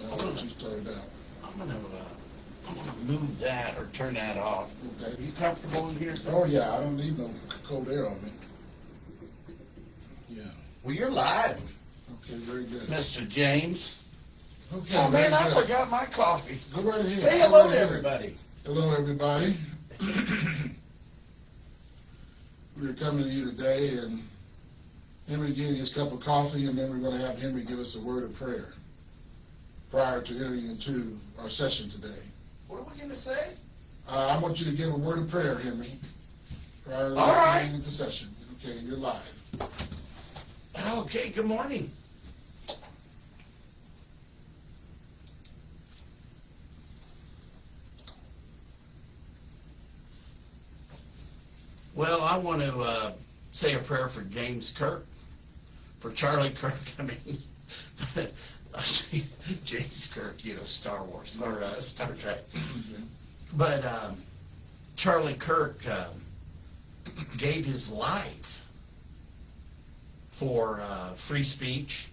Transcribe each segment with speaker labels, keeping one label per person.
Speaker 1: I'll let you start it out.
Speaker 2: I'm gonna move that or turn that off.
Speaker 1: Okay.
Speaker 2: Are you comfortable in here?
Speaker 1: Oh, yeah, I don't need no cold air on me. Yeah.
Speaker 2: Well, you're live,
Speaker 1: Okay, very good.
Speaker 2: Mr. James.
Speaker 1: Okay,
Speaker 2: Oh man, I
Speaker 1: very good.
Speaker 2: forgot my coffee.
Speaker 1: Go right ahead.
Speaker 2: Say
Speaker 1: Go
Speaker 2: hello
Speaker 1: right
Speaker 2: to
Speaker 1: ahead.
Speaker 2: everybody.
Speaker 1: Hello, everybody. We're coming to you today, and Henry getting his cup of coffee, and then we're going to have Henry give us a word of prayer prior to entering into our session today.
Speaker 2: What are we gonna say?
Speaker 1: I want you to give a word of prayer, Henry, prior to
Speaker 2: All right.
Speaker 1: entering into the session. Okay, you're live.
Speaker 2: Okay, good morning. Well, I want to say a prayer for James Kirk, for Charlie Kirk. I mean, James Kirk, Star Wars or Star Trek. But Charlie Kirk gave his life for free speech,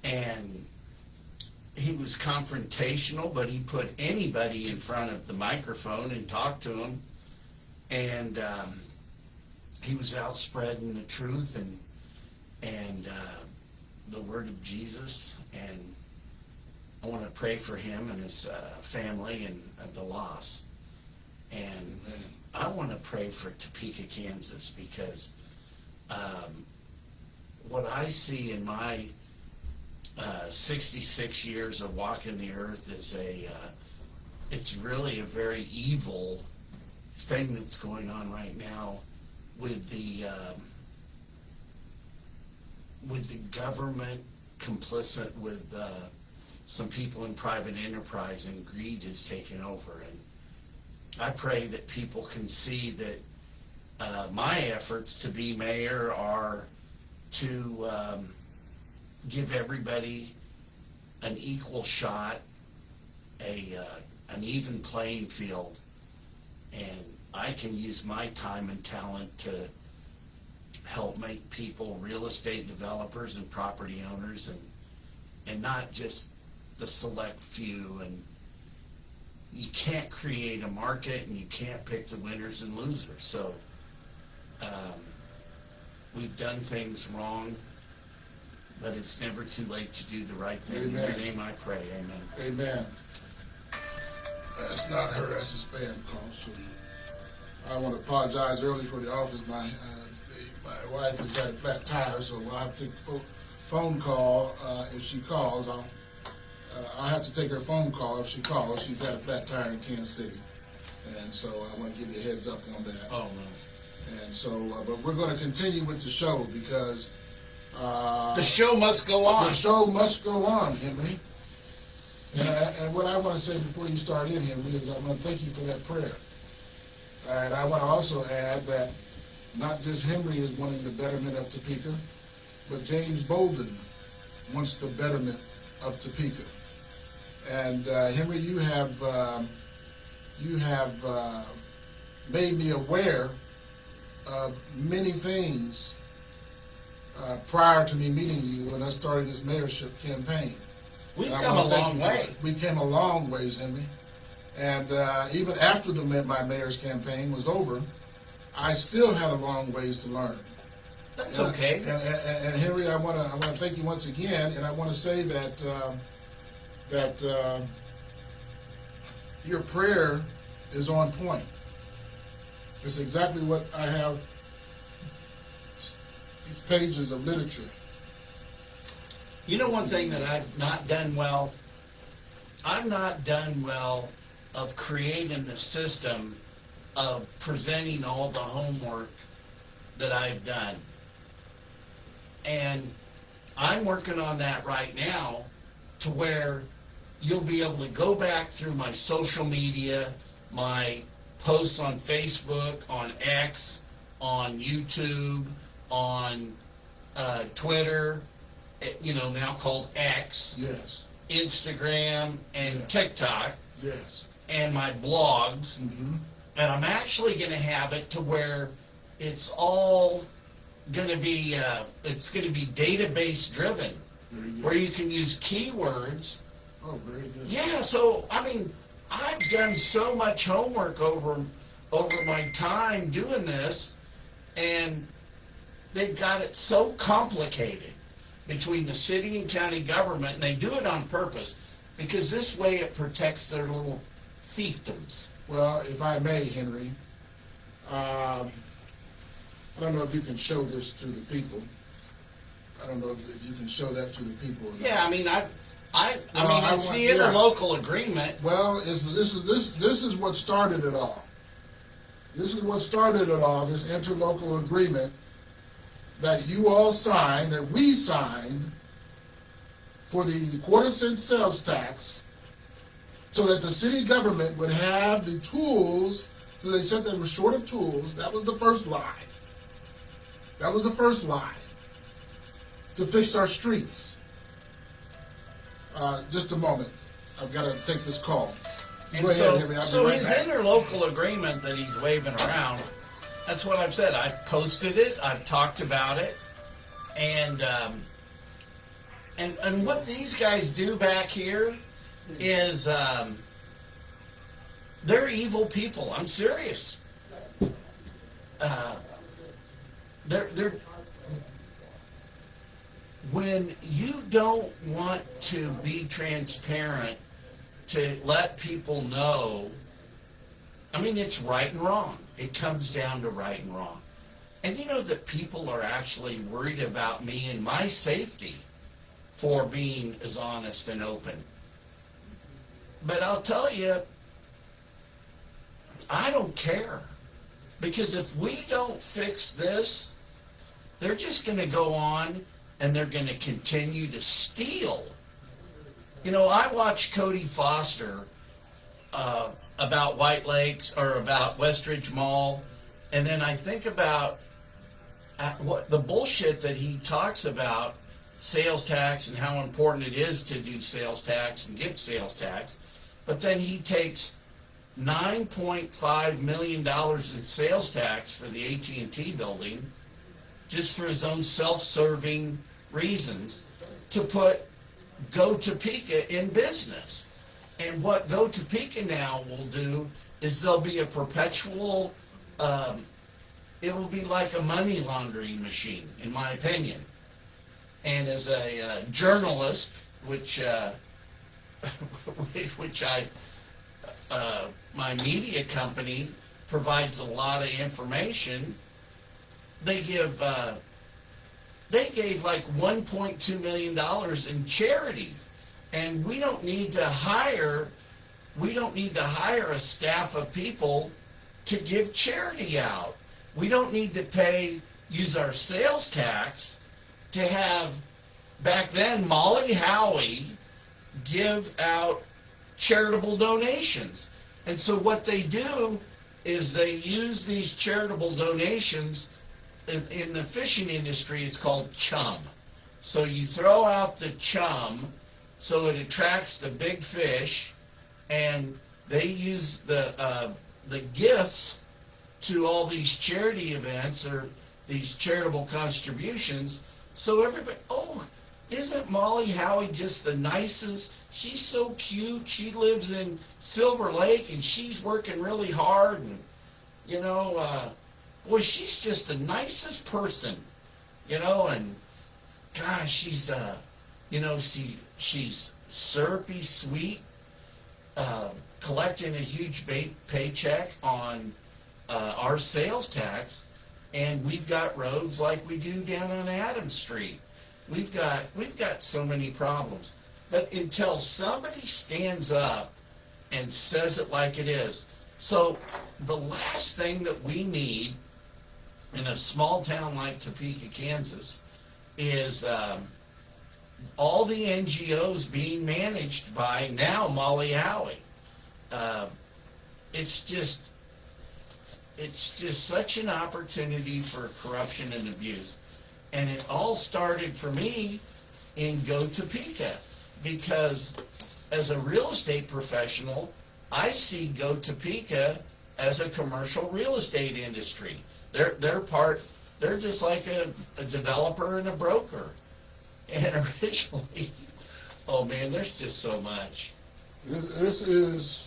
Speaker 2: and he was confrontational, but he put anybody in front of the microphone and talked to them, and he was out spreading the truth and the word of Jesus, and I want to pray for him and his family and the loss. And I want to pray for Topeka, Kansas, because what I see in my 66 years of walking the earth is it's really a very evil thing that's going on right now with the government complicit with some people in private enterprise, and greed is taking over. And I pray that people can see that my efforts to be mayor are to give everybody an equal shot, an even playing field, and I can use my time and talent to help make people real estate developers and property owners, and not just the select few. And you can't create a market, and you can't pick the winners and losers. So we've done things wrong, but it's never too late to do the right thing.
Speaker 1: Amen.
Speaker 2: In your name I pray, amen.
Speaker 1: Amen. That's not her, that's a spam call. So I want to apologize early for the office. My wife has had a flat tire, so I'll have to take a phone call if she calls. I'll have to take her phone call if she calls. She's had a flat tire in Kansas City, and so I want to give you a heads up on that.
Speaker 2: Oh, no.
Speaker 1: And so, but we're going to continue with the show because
Speaker 2: The show must go on.
Speaker 1: the show must go on, Henry. And what I want to say before you start in, Henry, is I want to thank you for that prayer. And I want to also add that not just Henry is wanting the betterment of Topeka, but James Bolden wants the betterment of Topeka. And Henry, you have made me aware of many things prior to me meeting you and us starting this mayorship campaign.
Speaker 2: We've
Speaker 1: And I
Speaker 2: come a
Speaker 1: wanna thank
Speaker 2: long
Speaker 1: you for
Speaker 2: way.
Speaker 1: that. We came a long ways, Henry. And even after my mayor's campaign was over, I still had a long ways to learn.
Speaker 2: That's
Speaker 1: And-
Speaker 2: okay.
Speaker 1: And Henry, I want to thank you once again, and I want to say that your prayer is on point. It's exactly what I have. These pages of literature.
Speaker 2: You know one thing that I've not done well? I've not done well of creating the system of presenting all the homework that I've done. And I'm working on that right now to where you'll be able to go back through my social media, my posts on Facebook, on X, on YouTube, on Twitter, now called X,
Speaker 1: Yes.
Speaker 2: Instagram, and
Speaker 1: Yeah.
Speaker 2: TikTok,
Speaker 1: Yes.
Speaker 2: and my blogs.
Speaker 1: Mm-hmm.
Speaker 2: And I'm actually going to have it to where it's all going to be database driven,
Speaker 1: Very good.
Speaker 2: where you can use keywords
Speaker 1: Oh, very good.
Speaker 2: Yeah, so, I mean, I've done so much homework over my time doing this, and they've got it so complicated between the city and county government, and they do it on purpose, because this way it protects their little fiefdoms.
Speaker 1: Well, if I may, Henry, I don't know if you can show this to the people. I don't know if you can show that to the people. Or not.
Speaker 2: Yeah, I mean, I
Speaker 1: Well,
Speaker 2: mean,
Speaker 1: I
Speaker 2: it's
Speaker 1: want-
Speaker 2: the
Speaker 1: yeah.
Speaker 2: interlocal agreement.
Speaker 1: Well, this is what started it all. This is what started it all. This interlocal agreement that you all signed, that we signed, for the quarter-cent sales tax, so that the city government would have the tools. So they said they were short of tools. That was the first lie. That was the first lie. To fix our streets. Just a moment. I've got to take this call.
Speaker 2: And
Speaker 1: Go ahead, Henry. I'll be
Speaker 2: so
Speaker 1: right
Speaker 2: his
Speaker 1: back.
Speaker 2: interlocal agreement that he's waving around, that's what I've said. I've posted it. I've talked about it. And what these guys do back here is they're evil people. I'm serious. They're when you don't want to be transparent to let people know, I mean, it's right and wrong. It comes down to right and wrong. And you know that people are actually worried about me and my safety for being as honest and open. But I'll tell you, I don't care. Because if we don't fix this, they're just going to go on and they're going to continue to steal. You know, I watched Cody Foster about White Lakes or about Westridge Mall, and then I think about what the bullshit that he talks about, sales tax and how important it is to do sales tax and get sales tax, but then he takes $9.5 million in sales tax for the AT&T building just for his own self-serving reasons to put Go Topeka in business. And what Go Topeka now will do is there'll be a perpetual, it will be like a money laundering machine, in my opinion. And as a journalist, which my media company provides a lot of information, they gave like $1.2 million in charity, and we don't need to hire a staff of people to give charity out. We don't need to use our sales tax to have, back then, Molly Howie give out charitable donations. And so what they do is they use these charitable donations. In the fishing industry, it's called chum. So you throw out the chum so it attracts the big fish, and they use the gifts to all these charity events or these charitable contributions. So everybody, oh, isn't Molly Howie just the nicest? She's so cute. She lives in Silver Lake, and she's working really hard, and you know. Boy, she's just the nicest person, you know, and gosh, she's, you know, she's syrupy sweet, collecting a huge paycheck on our sales tax, and we've got roads like we do down on Adams Street. We've got so many problems. But until somebody stands up and says it like it is. So the last thing that we need in a small town like Topeka, Kansas, is all the NGOs being managed by now Molly Howie. It's just such an opportunity for corruption and abuse. And it all started for me in Go Topeka, because as a real estate professional, I see Go Topeka as a commercial real estate industry. They're just like a developer and a broker. And originally, Oh man, there's just so much.
Speaker 1: This is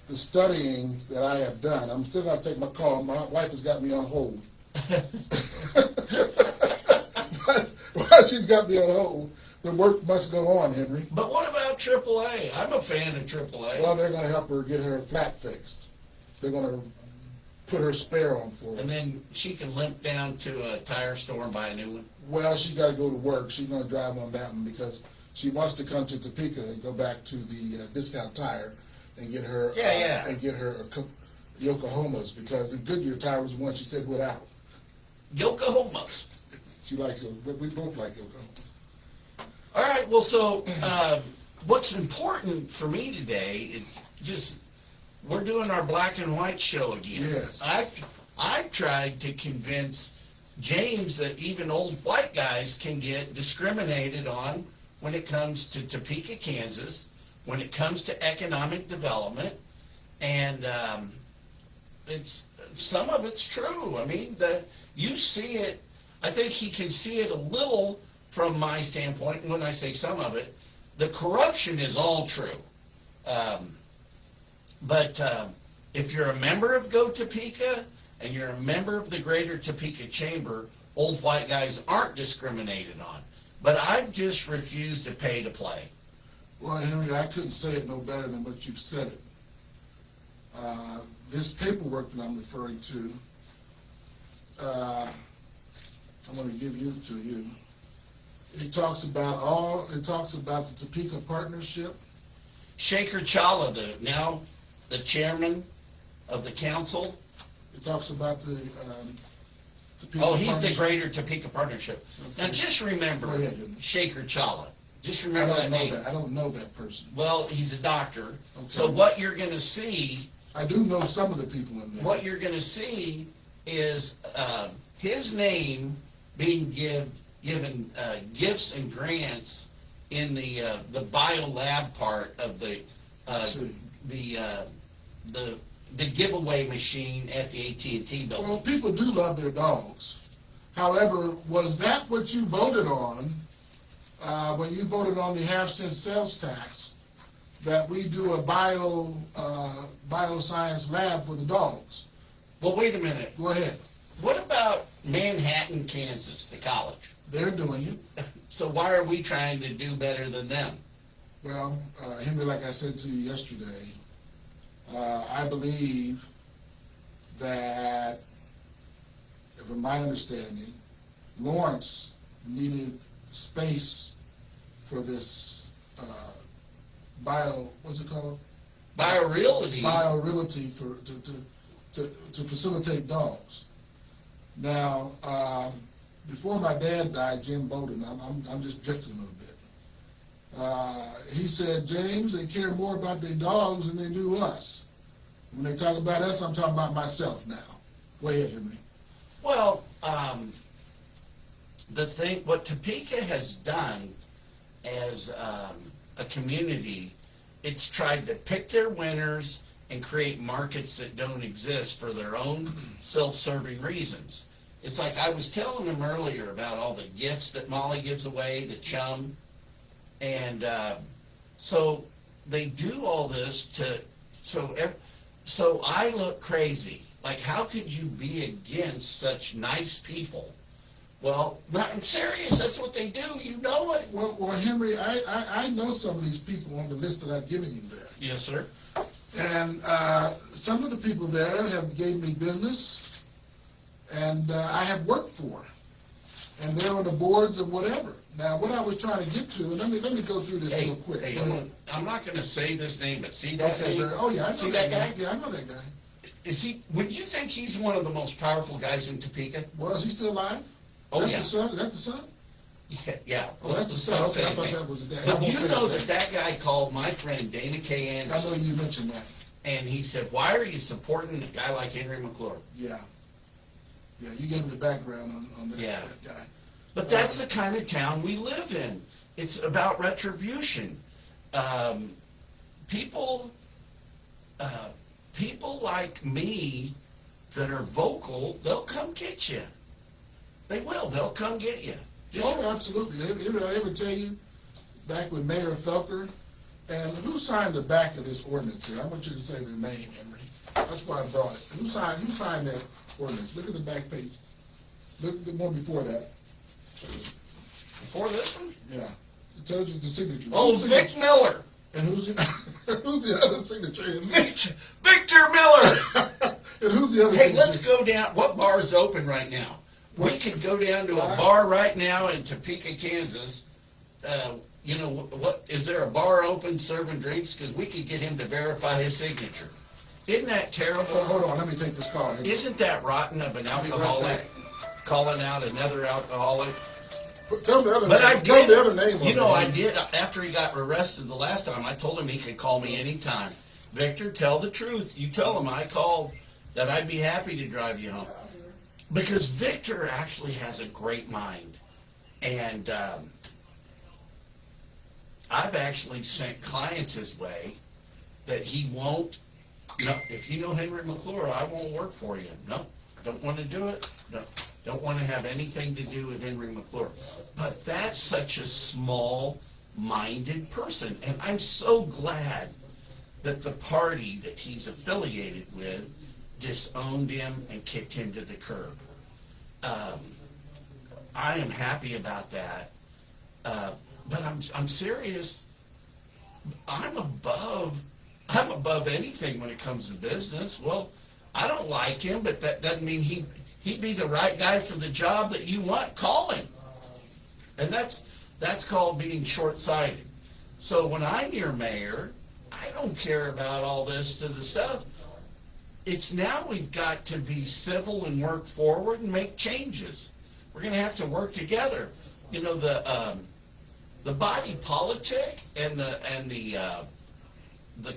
Speaker 1: the studying that I have done. I'm still going to take my call. My wife has got me on hold. But while she's got me on hold, the work must go on, Henry.
Speaker 2: But what about AAA? I'm a fan of AAA.
Speaker 1: Well, they're going to help her get her flat fixed. They're going to put her spare on for her.
Speaker 2: And then she can limp down to a tire store and buy a new one.
Speaker 1: Well, she's got to go to work. She's going to drive on that one because she wants to come to Topeka and go back to the discount tire and get her and get her a couple Yokohamas, because the Goodyear tire was the one she said without.
Speaker 2: Yokohamas.
Speaker 1: She likes it, but we both like Yokohamas.
Speaker 2: All right. Well, so what's important for me today is just we're doing our black and white show again.
Speaker 1: Yes.
Speaker 2: I've tried to convince James that even old white guys can get discriminated on when it comes to Topeka, Kansas, when it comes to economic development, and it's some of it's true. I mean, you see it. I think he can see it a little from my standpoint. And when I say some of it, the corruption is all true. But if you're a member of Go Topeka and you're a member of the Greater Topeka Chamber, old white guys aren't discriminated on. But I've just refused to pay to play.
Speaker 1: Well, Henry, I couldn't say it no better than what you've said it. This paperwork that I'm referring to, I'm going to give it to you. It talks about the Topeka Partnership.
Speaker 2: Shaker Chala, now the chairman of the council.
Speaker 1: It talks about the Topeka
Speaker 2: Oh, he's the
Speaker 1: Partnership.
Speaker 2: Greater Topeka Partnership.
Speaker 1: Okay.
Speaker 2: Now just remember
Speaker 1: Go ahead.
Speaker 2: Shaker Chala. Just
Speaker 1: I
Speaker 2: remember that
Speaker 1: don't know
Speaker 2: name.
Speaker 1: that. I don't know that person.
Speaker 2: Well, he's a doctor.
Speaker 1: Okay.
Speaker 2: So what you're going to see,
Speaker 1: I do know some of the people in there.
Speaker 2: what you're going to see is his name being given gifts and grants in the bio lab part of the giveaway machine at the AT&T building.
Speaker 1: Well, people do love their dogs. However, was that what you voted on when you voted on the half-cent sales tax, that we do a bioscience lab for the dogs?
Speaker 2: Well, wait a minute.
Speaker 1: Go ahead.
Speaker 2: What about Manhattan, Kansas, the college?
Speaker 1: They're doing it.
Speaker 2: So why are we trying to do better than them?
Speaker 1: Well, Henry, like I said to you yesterday, I believe that, from my understanding, Lawrence needed space for this what's it called?
Speaker 2: Bioreality.
Speaker 1: Bioreality to facilitate dogs. Now, before my dad died, Jim Bowden, I'm just drifting a little bit. He said, James, they care more about their dogs than they do us. When they talk about us, I'm talking about myself now. Go ahead, Henry.
Speaker 2: Well, what Topeka has done as a community, it's tried to pick their winners and create markets that don't exist for their own self-serving reasons. It's like I was telling them earlier about all the gifts that Molly gives away, the chum, and so they do all this so I look crazy. Like, how could you be against such nice people? Well, I'm serious. That's what they do. You know it.
Speaker 1: Well, Henry, I know some of these people on the list that I've given you there.
Speaker 2: Yes, sir.
Speaker 1: And some of the people there have gave me business, and I have worked for. And they're on the boards of whatever. Now, what I was trying to get to, and let me go through this real quick.
Speaker 2: I'm not going to say this name, but see that name?
Speaker 1: Oh, yeah, I know
Speaker 2: See
Speaker 1: that
Speaker 2: that
Speaker 1: guy? Yeah, I know that guy.
Speaker 2: Would you think he's one of the most powerful guys in Topeka?
Speaker 1: Well, is he still alive?
Speaker 2: Oh,
Speaker 1: Is
Speaker 2: yeah.
Speaker 1: the son? Is that the son?
Speaker 2: Yeah.
Speaker 1: Oh, that's the son. Okay, I thought that was the dad. I
Speaker 2: But
Speaker 1: won't
Speaker 2: you
Speaker 1: say
Speaker 2: know
Speaker 1: that.
Speaker 2: that guy called my friend Dana K.
Speaker 1: I know
Speaker 2: Anderson,
Speaker 1: you mentioned that.
Speaker 2: and he said, why are you supporting a guy like Henry McClure?
Speaker 1: Yeah. Yeah, you gave me the background on that,
Speaker 2: Yeah.
Speaker 1: that guy.
Speaker 2: But that's the kind of town we live in. It's about retribution. People like me that are vocal, they'll come get you. They will. They'll come get you.
Speaker 1: Oh, absolutely. Did I ever tell you back with Mayor Felker. And who signed the back of this ordinance here? I want you to say their name, Henry. That's why I brought it. Who signed that ordinance? Look at the back page. Look at the one before that.
Speaker 2: Before this one?
Speaker 1: Yeah. It tells you the signature.
Speaker 2: Oh, Vic Miller.
Speaker 1: And who's the other signature?
Speaker 2: Victor Miller.
Speaker 1: And who's the other
Speaker 2: Hey,
Speaker 1: signature?
Speaker 2: let's go down. What bar is open right now? We could go down to a bar right now in Topeka, Kansas. You know, what is there a bar open serving drinks? Because we could get him to verify his signature. Isn't that terrible?
Speaker 1: Oh, hold on, let me take this call.
Speaker 2: Isn't that rotten of an alcoholic calling out another alcoholic?
Speaker 1: Tell me the other
Speaker 2: But
Speaker 1: name.
Speaker 2: I did.
Speaker 1: Tell me the other name.
Speaker 2: You know, I did. After he got arrested the last time, I told him he could call me anytime. Victor, tell the truth. You tell him I called, that I'd be happy to drive you home. Because Victor actually has a great mind. And I've actually sent clients his way that he won't. No, if you know Henry McClure, I won't work for you. No, don't want to do it. No, don't want to have anything to do with Henry McClure. But that's such a small-minded person, and I'm so glad that the party that he's affiliated with disowned him and kicked him to the curb. I am happy about that, but I'm serious. I'm above anything when it comes to business. Well, I don't like him, but that doesn't mean he'd be the right guy for the job that you want. Call him. And that's called being short-sighted. So when I'm your mayor, I don't care about all this to the stuff. It's now we've got to be civil and work forward and make changes. We're going to have to work together. You know, the body politic and the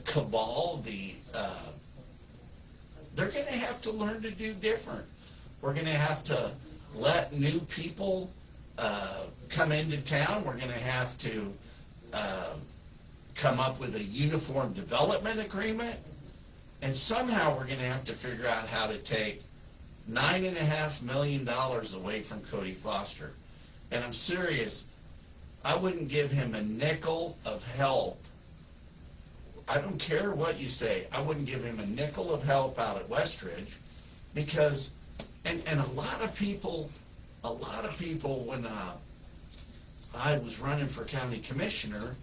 Speaker 2: cabal, they're going to have to learn to do different. We're going to have to let new people come into town. We're going to have to come up with a uniform development agreement. And somehow we're going to have to figure out how to take $9.5 million away from Cody Foster. And I'm serious. I wouldn't give him a nickel of help. I don't care what you say. I wouldn't give him a nickel of help out at Westridge because, and a lot of people, when I was running for county commissioner,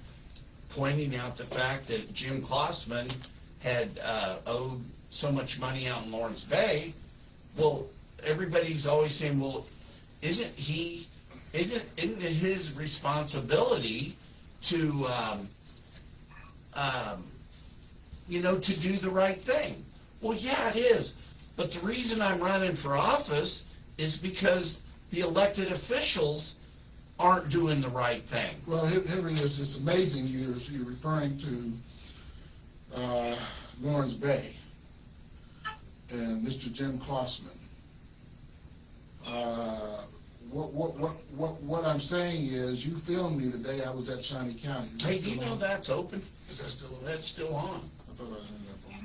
Speaker 2: pointing out the fact that Jim Klossman had owed so much money out in Lawrence Bay. Well, everybody's always saying, well, isn't it his responsibility to to do the right thing? Well, yeah, it is. But the reason I'm running for office is because the elected officials aren't doing the right thing.
Speaker 1: Well, Henry, it's amazing you're referring to Lawrence Bay and Mr. Jim Klossman. What I'm saying is, you filmed me the day I was at Shawnee County.
Speaker 2: Hey, do you know that's open?
Speaker 1: Is that still open?
Speaker 2: That's still on.
Speaker 1: I thought I hung up on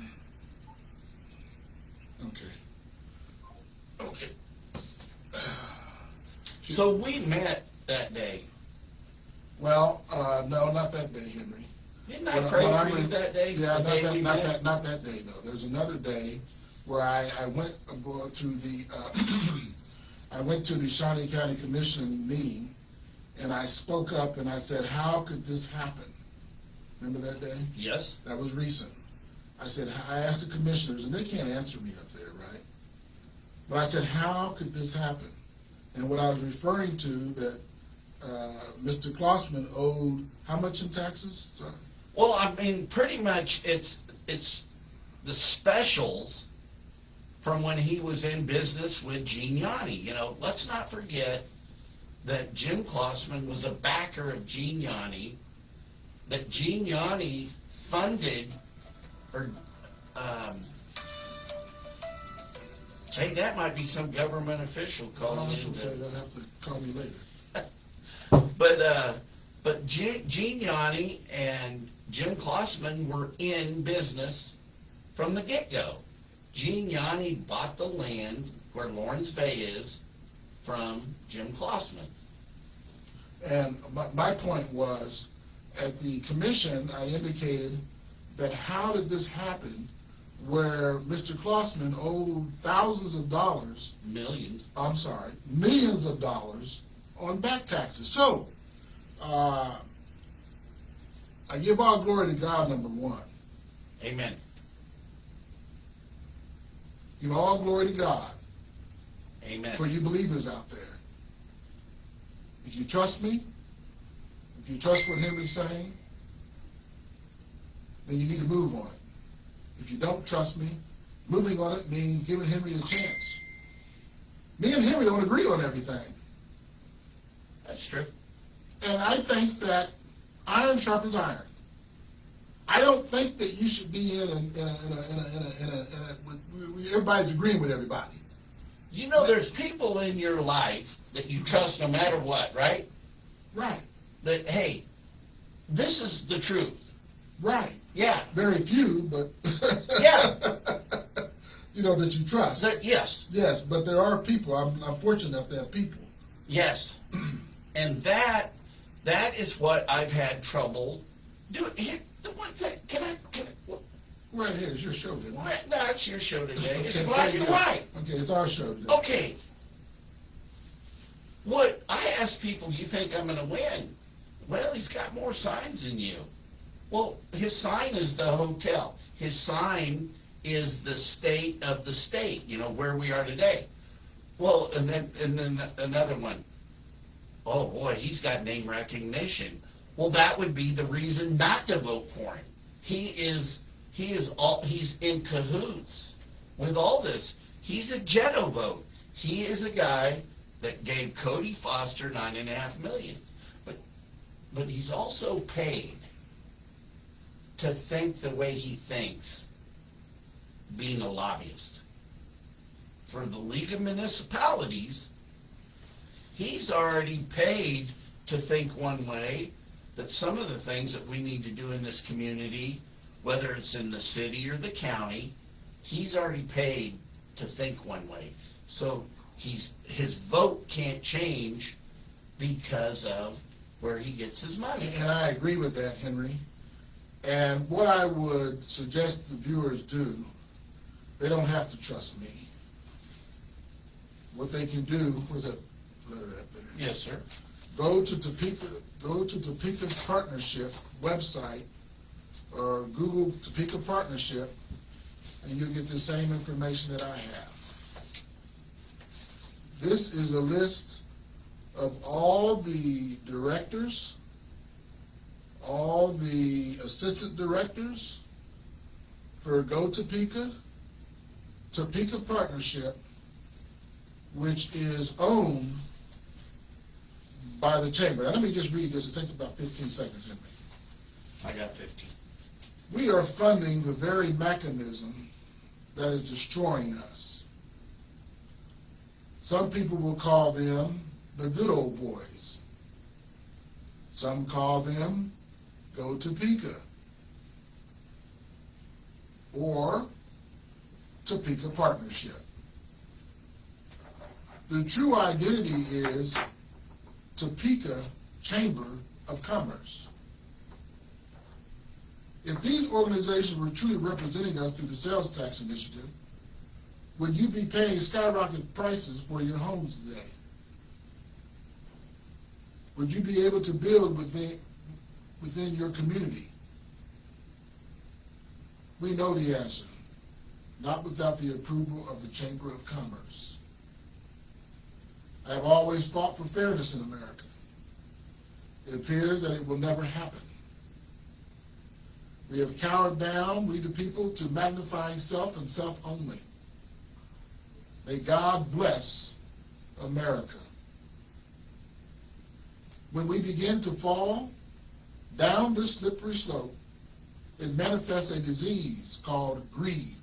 Speaker 1: it. Okay.
Speaker 2: So we met that day.
Speaker 1: Well, no, not that day, Henry.
Speaker 2: Didn't I pray for you that day?
Speaker 1: Yeah,
Speaker 2: The
Speaker 1: not that day though. There's another day where I went to the I went to the Shawnee County Commission meeting, and I spoke up and I said, "How could this happen?" Remember that day?
Speaker 2: Yes.
Speaker 1: That was recent. I said, I asked the commissioners, and they can't answer me up there, right? But I said, how could this happen? And what I was referring to, that Mr. Klossman owed how much in taxes? Sorry.
Speaker 2: Well, I mean, pretty much it's the specials from when he was in business with Gene Yanni. You know, let's not forget that Jim Klossman was a backer of Gene Yanni, that Gene Yanni funded, or, hey, that might be some government official calling in.
Speaker 1: Okay, they'll have to call me
Speaker 2: later. But Gene Yanni and Jim Klossman were in business from the get-go. Gene Yanni bought the land where Lawrence Bay is from Jim Klossman.
Speaker 1: And my point was at the commission, I indicated that how did this happen where Mr. Klossman owed thousands of dollars, millions of dollars on back taxes. So, I give all glory to God, number one.
Speaker 2: Amen.
Speaker 1: Give all glory to God.
Speaker 2: Amen.
Speaker 1: For you believers out there. If you trust me, if you trust what Henry's saying, then you need to move on it. If you don't trust me, moving on it means giving Henry a chance. Me and Henry don't agree on everything.
Speaker 2: That's true.
Speaker 1: And I think that iron sharpens iron. I don't think that you should be everybody's agreeing with everybody.
Speaker 2: You know, there's people in your life that you trust no matter what, right?
Speaker 1: Right.
Speaker 2: That, hey, this is the truth.
Speaker 1: Right.
Speaker 2: Yeah.
Speaker 1: Very few, but
Speaker 2: yeah.
Speaker 1: You know, that you trust.
Speaker 2: Yes.
Speaker 1: Yes, but there are people. I'm fortunate enough to have people.
Speaker 2: Yes. And that is what I've had trouble doing. Here, the one thing, can I
Speaker 1: Right here, it's your show today.
Speaker 2: no, it's your show today.
Speaker 1: Okay,
Speaker 2: It's black and white.
Speaker 1: Okay, it's our show today.
Speaker 2: Okay. What I ask people, you think I'm going to win? Well, he's got more signs than you. Well, his sign is the hotel. His sign is the state of the state, you know, where we are today. Well, and then another one. Oh boy, he's got name recognition. Well, that would be the reason not to vote for him. He's in cahoots with all this. He's a Jetto vote. He is a guy that gave Cody Foster $9.5 million. But he's also paid to think the way he thinks, being a lobbyist. For the League of Municipalities, he's already paid to think one way, that some of the things that we need to do in this community, whether it's in the city or the county, he's already paid to think one way. So his vote can't change because of where he gets his money.
Speaker 1: And I agree with that, Henry. And what I would suggest the viewers do, they don't have to trust me. What they can do, where's that letter at there?
Speaker 2: Yes, sir.
Speaker 1: Go to Topeka's Partnership website or Google Topeka Partnership, and you'll get the same information that I have. This is a list of all the directors, all the assistant directors for Go Topeka Partnership, which is owned by the chamber. Now, let me just read this. It takes about 15 seconds, Henry.
Speaker 2: I got 15.
Speaker 1: We are funding the very mechanism that is destroying us. Some people will call them the good old boys. Some call them Go Topeka or Topeka Partnership. The true identity is Topeka Chamber of Commerce. If these organizations were truly representing us through the sales tax initiative, would you be paying skyrocket prices for your homes today? Would you be able to build within your community? We know the answer. Not without the approval of the Chamber of Commerce. I have always fought for fairness in America. It appears that it will never happen. We have cowered down, we the people, to magnifying self and self only. May God bless America. When we begin to fall down this slippery slope, it manifests a disease called greed.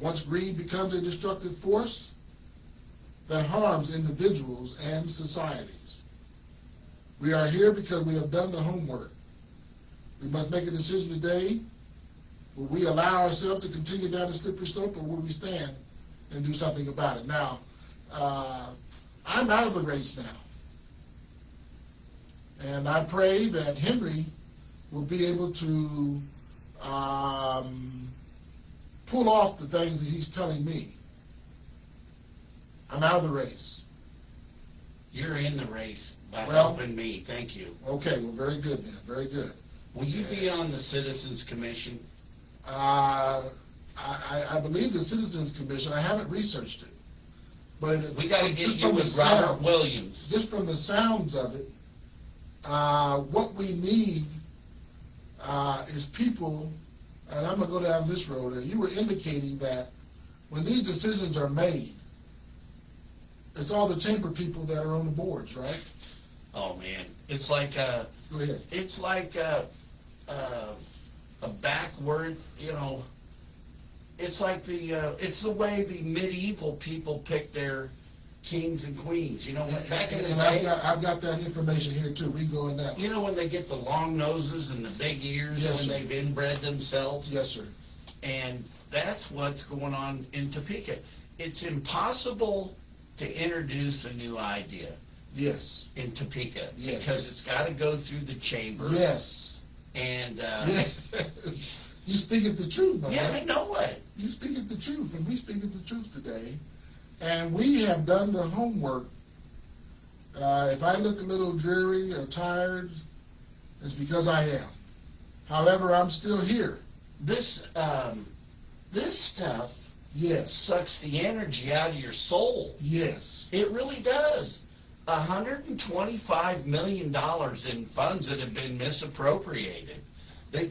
Speaker 1: Once greed becomes a destructive force that harms individuals and societies. We are here because we have done the homework. We must make a decision today. Will we allow ourselves to continue down the slippery slope, or will we stand and do something about it? Now, I'm out of the race now. And I pray that Henry will be able to pull off the things that he's telling me. I'm out of the race.
Speaker 2: You're in the race by
Speaker 1: Well,
Speaker 2: helping me. Thank you.
Speaker 1: Okay, well, very good then. Very good.
Speaker 2: Will you be on the Citizens Commission?
Speaker 1: I believe the Citizens Commission, I haven't researched it. But
Speaker 2: We got to get
Speaker 1: just
Speaker 2: you
Speaker 1: from the
Speaker 2: with Robert
Speaker 1: sound-
Speaker 2: Williams.
Speaker 1: Just from the sounds of it, what we need is people, and I'm going to go down this road, and you were indicating that when these decisions are made, it's all the chamber people that are on the boards, right?
Speaker 2: Oh man, it's like
Speaker 1: Go ahead.
Speaker 2: it's like a backward, you know. It's like it's the way the medieval people picked their kings and queens. You know, back in the
Speaker 1: And
Speaker 2: day.
Speaker 1: I've got that information here too. We can go in that.
Speaker 2: You know when they get the long noses and the big ears
Speaker 1: Yes,
Speaker 2: when
Speaker 1: sir.
Speaker 2: they've inbred themselves?
Speaker 1: Yes, sir.
Speaker 2: And that's what's going on in Topeka. It's impossible to introduce a new idea
Speaker 1: Yes.
Speaker 2: in Topeka
Speaker 1: Yes.
Speaker 2: because it's got to go through the chamber.
Speaker 1: Yes.
Speaker 2: And
Speaker 1: You speaking the truth, my
Speaker 2: yeah,
Speaker 1: man.
Speaker 2: I know it.
Speaker 1: You speaking the truth, and we speaking the truth today. And we have done the homework. If I look a little dreary or tired, it's because I am. However, I'm still here.
Speaker 2: This stuff
Speaker 1: Yes.
Speaker 2: sucks the energy out of your soul.
Speaker 1: Yes.
Speaker 2: It really does. $125 million in funds that have been misappropriated. They,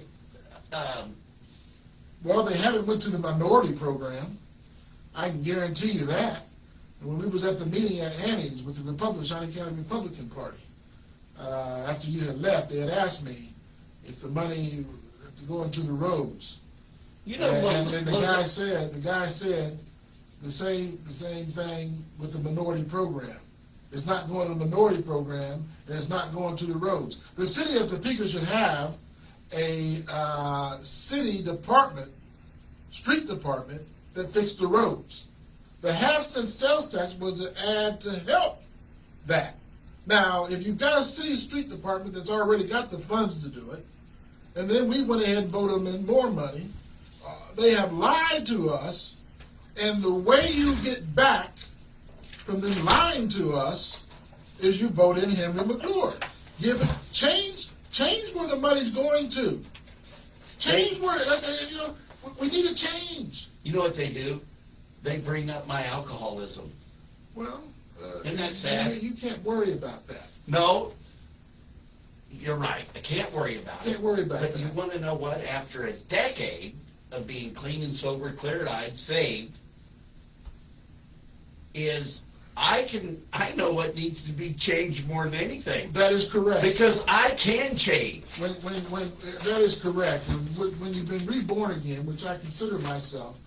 Speaker 1: Well, they haven't went to the minority program. I can guarantee you that. And when we was at the meeting at Annie's with the Shawnee County Republican Party, after you had left, they had asked me if the money to go into the roads.
Speaker 2: you know,
Speaker 1: And the
Speaker 2: look,
Speaker 1: guy said the same thing with the minority program. It's not going to the minority program, and it's not going to the roads. The city of Topeka should have a city department, street department, that fixed the roads. The half-cent sales tax was to add to help that. Now, if you've got a city street department that's already got the funds to do it, and then we went ahead and voted them in more money, they have lied to us, and the way you get back from them lying to us is you vote in Henry McClure. Give it, change where the money's going to. Change where, we need a change.
Speaker 2: you know what they do? They bring up my alcoholism.
Speaker 1: Well,
Speaker 2: Isn't that sad?
Speaker 1: You can't worry about that.
Speaker 2: No, you're right. I can't worry about it.
Speaker 1: Can't worry about
Speaker 2: But
Speaker 1: that.
Speaker 2: you want to know what? After a decade of being clean and sober, clear-eyed, saved, I know what needs to be changed more than anything.
Speaker 1: That is correct.
Speaker 2: Because I can change.
Speaker 1: When that is correct. And when you've been reborn again, which I consider myself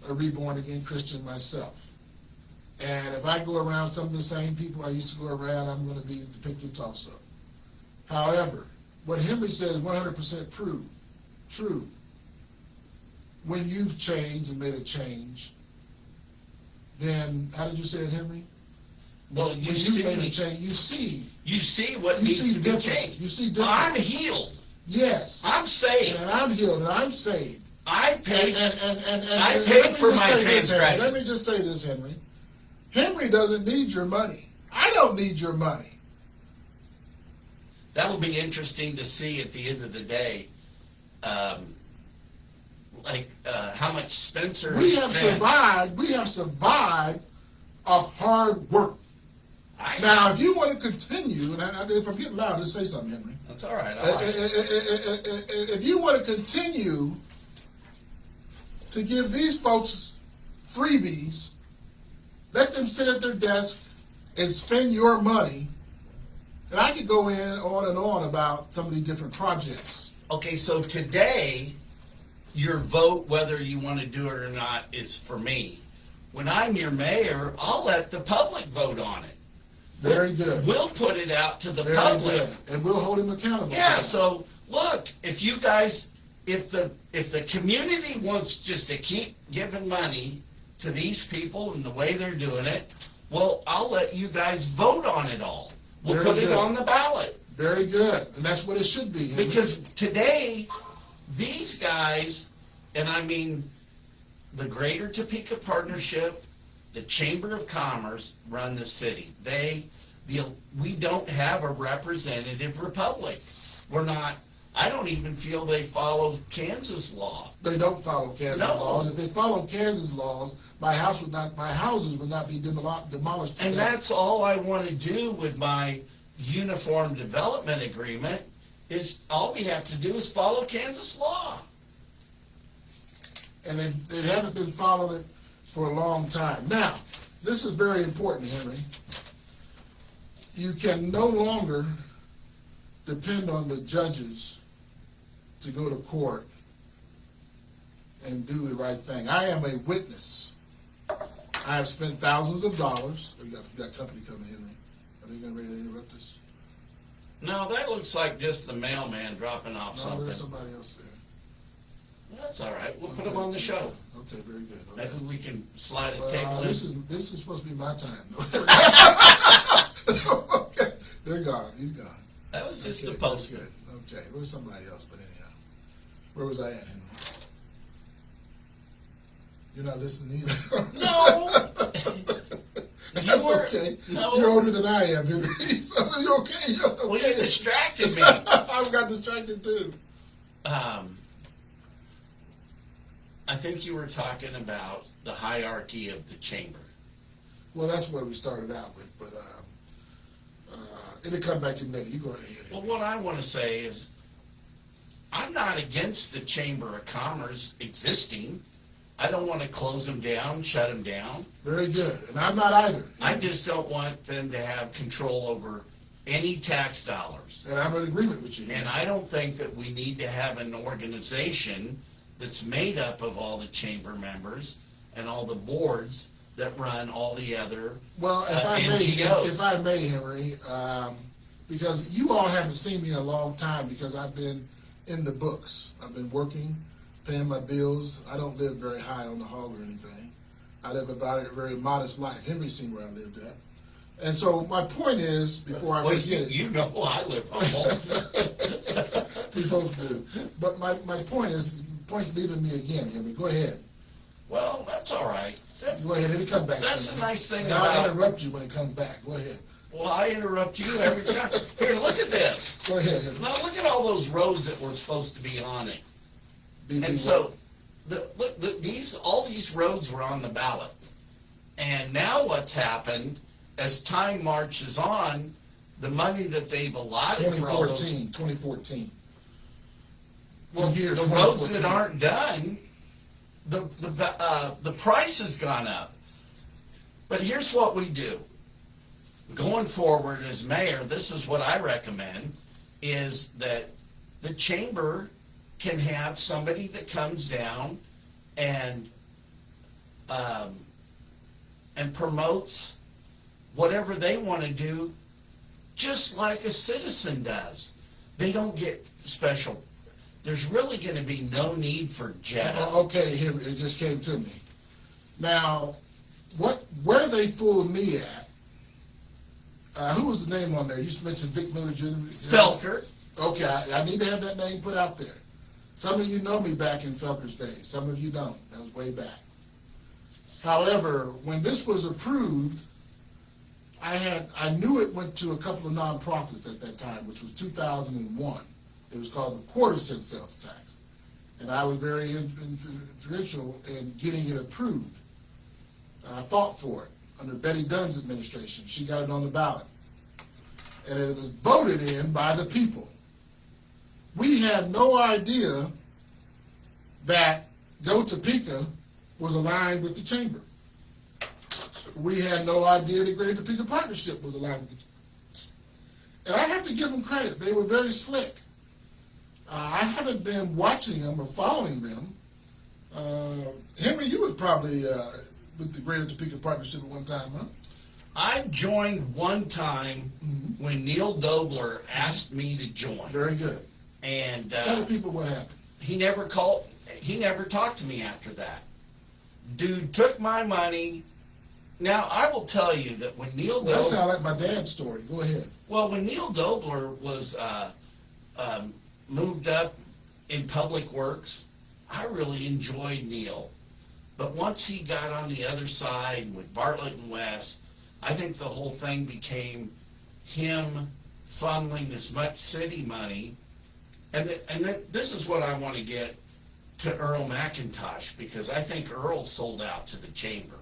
Speaker 1: a reborn again Christian myself, and if I go around some of the same people I used to go around, I'm going to be depicted also. However, what Henry says is 100% true. When you've changed and made a change, then how did you say it, Henry?
Speaker 2: Well,
Speaker 1: When
Speaker 2: you
Speaker 1: you've made a
Speaker 2: see,
Speaker 1: change, you see.
Speaker 2: you see what
Speaker 1: You
Speaker 2: needs
Speaker 1: see
Speaker 2: to be
Speaker 1: different.
Speaker 2: changed.
Speaker 1: You see different.
Speaker 2: I'm healed.
Speaker 1: Yes.
Speaker 2: I'm saved.
Speaker 1: And I'm healed and I'm saved.
Speaker 2: I paid.
Speaker 1: And
Speaker 2: I
Speaker 1: let
Speaker 2: paid
Speaker 1: me
Speaker 2: for
Speaker 1: just
Speaker 2: my
Speaker 1: say this, Henry.
Speaker 2: transgression.
Speaker 1: Let me just say this, Henry. Henry doesn't need your money. I don't need your money.
Speaker 2: That'll be interesting to see at the end of the day, how much Spencer
Speaker 1: We
Speaker 2: has
Speaker 1: have
Speaker 2: spent.
Speaker 1: survived. We have survived of hard work. Now, if you want to continue, and if I'm getting loud, just say something, Henry.
Speaker 2: That's all right. I like it.
Speaker 1: If you want to continue to give these folks freebies, let them sit at their desk and spend your money. And I could go on and on about some of these different projects.
Speaker 2: Okay, so today, your vote, whether you want to do it or not, is for me. When I'm your mayor, I'll let the public vote on it.
Speaker 1: Very good.
Speaker 2: We'll put it out to the
Speaker 1: Very
Speaker 2: public.
Speaker 1: good. And we'll hold him accountable.
Speaker 2: Yeah,
Speaker 1: for that.
Speaker 2: so look, if you guys, if the community wants just to keep giving money to these people and the way they're doing it, well, I'll let you guys vote on it all. We'll
Speaker 1: Very
Speaker 2: put it
Speaker 1: good.
Speaker 2: on the ballot.
Speaker 1: Very good. And that's what it should be. Henry.
Speaker 2: Because today, these guys, and I mean the Greater Topeka Partnership, the Chamber of Commerce run the city. We don't have a representative republic. I don't even feel they follow Kansas law.
Speaker 1: They don't follow Kansas
Speaker 2: No.
Speaker 1: laws. If they followed Kansas laws, my houses would not be demolished.
Speaker 2: And
Speaker 1: today.
Speaker 2: that's all I want to do with my Uniform Development Agreement is all we have to do is follow Kansas law.
Speaker 1: And they haven't been following it for a long time. Now, this is very important, Henry. You can no longer depend on the judges to go to court and do the right thing. I am a witness. I have spent thousands of dollars. We got company coming, Henry. Are they going to interrupt us?
Speaker 2: No, that looks like just the mailman dropping off
Speaker 1: No,
Speaker 2: something.
Speaker 1: there's somebody else there.
Speaker 2: That's all right. We'll put them on the show.
Speaker 1: Okay, very good. Okay.
Speaker 2: Maybe we can slide a
Speaker 1: Well,
Speaker 2: table in.
Speaker 1: this is supposed to be my time. Okay, they're gone. He's gone.
Speaker 2: That was just
Speaker 1: Okay,
Speaker 2: a post.
Speaker 1: good. Okay, where's somebody else? But anyhow, where was I at, Henry? You're not listening either.
Speaker 2: No.
Speaker 1: That's
Speaker 2: You were-
Speaker 1: okay.
Speaker 2: no.
Speaker 1: You're older than I am, Henry. So you're okay. You're okay.
Speaker 2: Well, you distracted me.
Speaker 1: I got distracted too.
Speaker 2: I think you were talking about the hierarchy of the chamber.
Speaker 1: Well, that's what we started out with, but it'll come back to me later. You go ahead.
Speaker 2: Well, what I want to say is I'm not against the Chamber of Commerce existing. I don't want to close them down, shut them down.
Speaker 1: Very good, and I'm not either.
Speaker 2: I just don't want them to have control over any tax dollars.
Speaker 1: And I'm in agreement with you.
Speaker 2: And I don't think that we need to have an organization that's made up of all the chamber members and all the boards that run all the other
Speaker 1: Well,
Speaker 2: NGOs.
Speaker 1: if I may, Henry, because you all haven't seen me in a long time because I've been in the books. I've been working, paying my bills. I don't live very high on the hog or anything. I live about a very modest life. Henry's seen where I lived at. And so my point is, before I forget it.
Speaker 2: You know I live humble.
Speaker 1: We both do. But my point is, point's leaving me again, Henry. Go ahead.
Speaker 2: Well, that's all right.
Speaker 1: Go ahead. It'll come back.
Speaker 2: That's the nice thing
Speaker 1: and I'll
Speaker 2: about.
Speaker 1: interrupt you when it comes back. Go ahead.
Speaker 2: Well, I interrupt you every time. Here, look at this.
Speaker 1: Go ahead, Henry.
Speaker 2: Now look at all those roads that we're supposed to be on it.
Speaker 1: Be
Speaker 2: And so, all these roads were on the ballot. And now what's happened, as time marches on, the money that they've allotted for all those.
Speaker 1: 2014.
Speaker 2: Well,
Speaker 1: The year
Speaker 2: the roads
Speaker 1: 2014.
Speaker 2: that aren't done, the price has gone up. But here's what we do. Going forward as mayor, this is what I recommend, is that the chamber can have somebody that comes down and promotes whatever they want to do, just like a citizen does. They don't get special. There's really going to be no need for jail.
Speaker 1: Okay, Henry, it just came to me. Now, where they fooled me at, who was the name on there? You mentioned Vic Miller Jr.
Speaker 2: Felker.
Speaker 1: Okay, I need to have that name put out there. Some of you know me back in Felker's days. Some of you don't. That was way back. However, when this was approved, I knew it went to a couple of nonprofits at that time, which was 2001. It was called the quarter-cent sales tax. And I was very influential in getting it approved. I fought for it under Betty Dunn's administration. She got it on the ballot. And it was voted in by the people. We had no idea that Go Topeka was aligned with the chamber. We had no idea the Greater Topeka Partnership was aligned with the chamber. And I have to give them credit. They were very slick. I haven't been watching them or following them. Henry, you was probably with the Greater Topeka Partnership at one time, huh?
Speaker 2: I joined one time when Neil Dobler asked me to join.
Speaker 1: Very good.
Speaker 2: And
Speaker 1: Tell the people what happened.
Speaker 2: he never called. He never talked to me after that. Dude took my money Now, I will tell you that when Neil
Speaker 1: Well, that
Speaker 2: Dobler,
Speaker 1: sounds like my dad's story. Go ahead.
Speaker 2: when Neil Dobler was moved up in public works, I really enjoyed Neil. But once he got on the other side with Bartlett and West, I think the whole thing became him funneling as much city money. And this is what I want to get to Earl McIntosh, because I think Earl sold out to the chamber.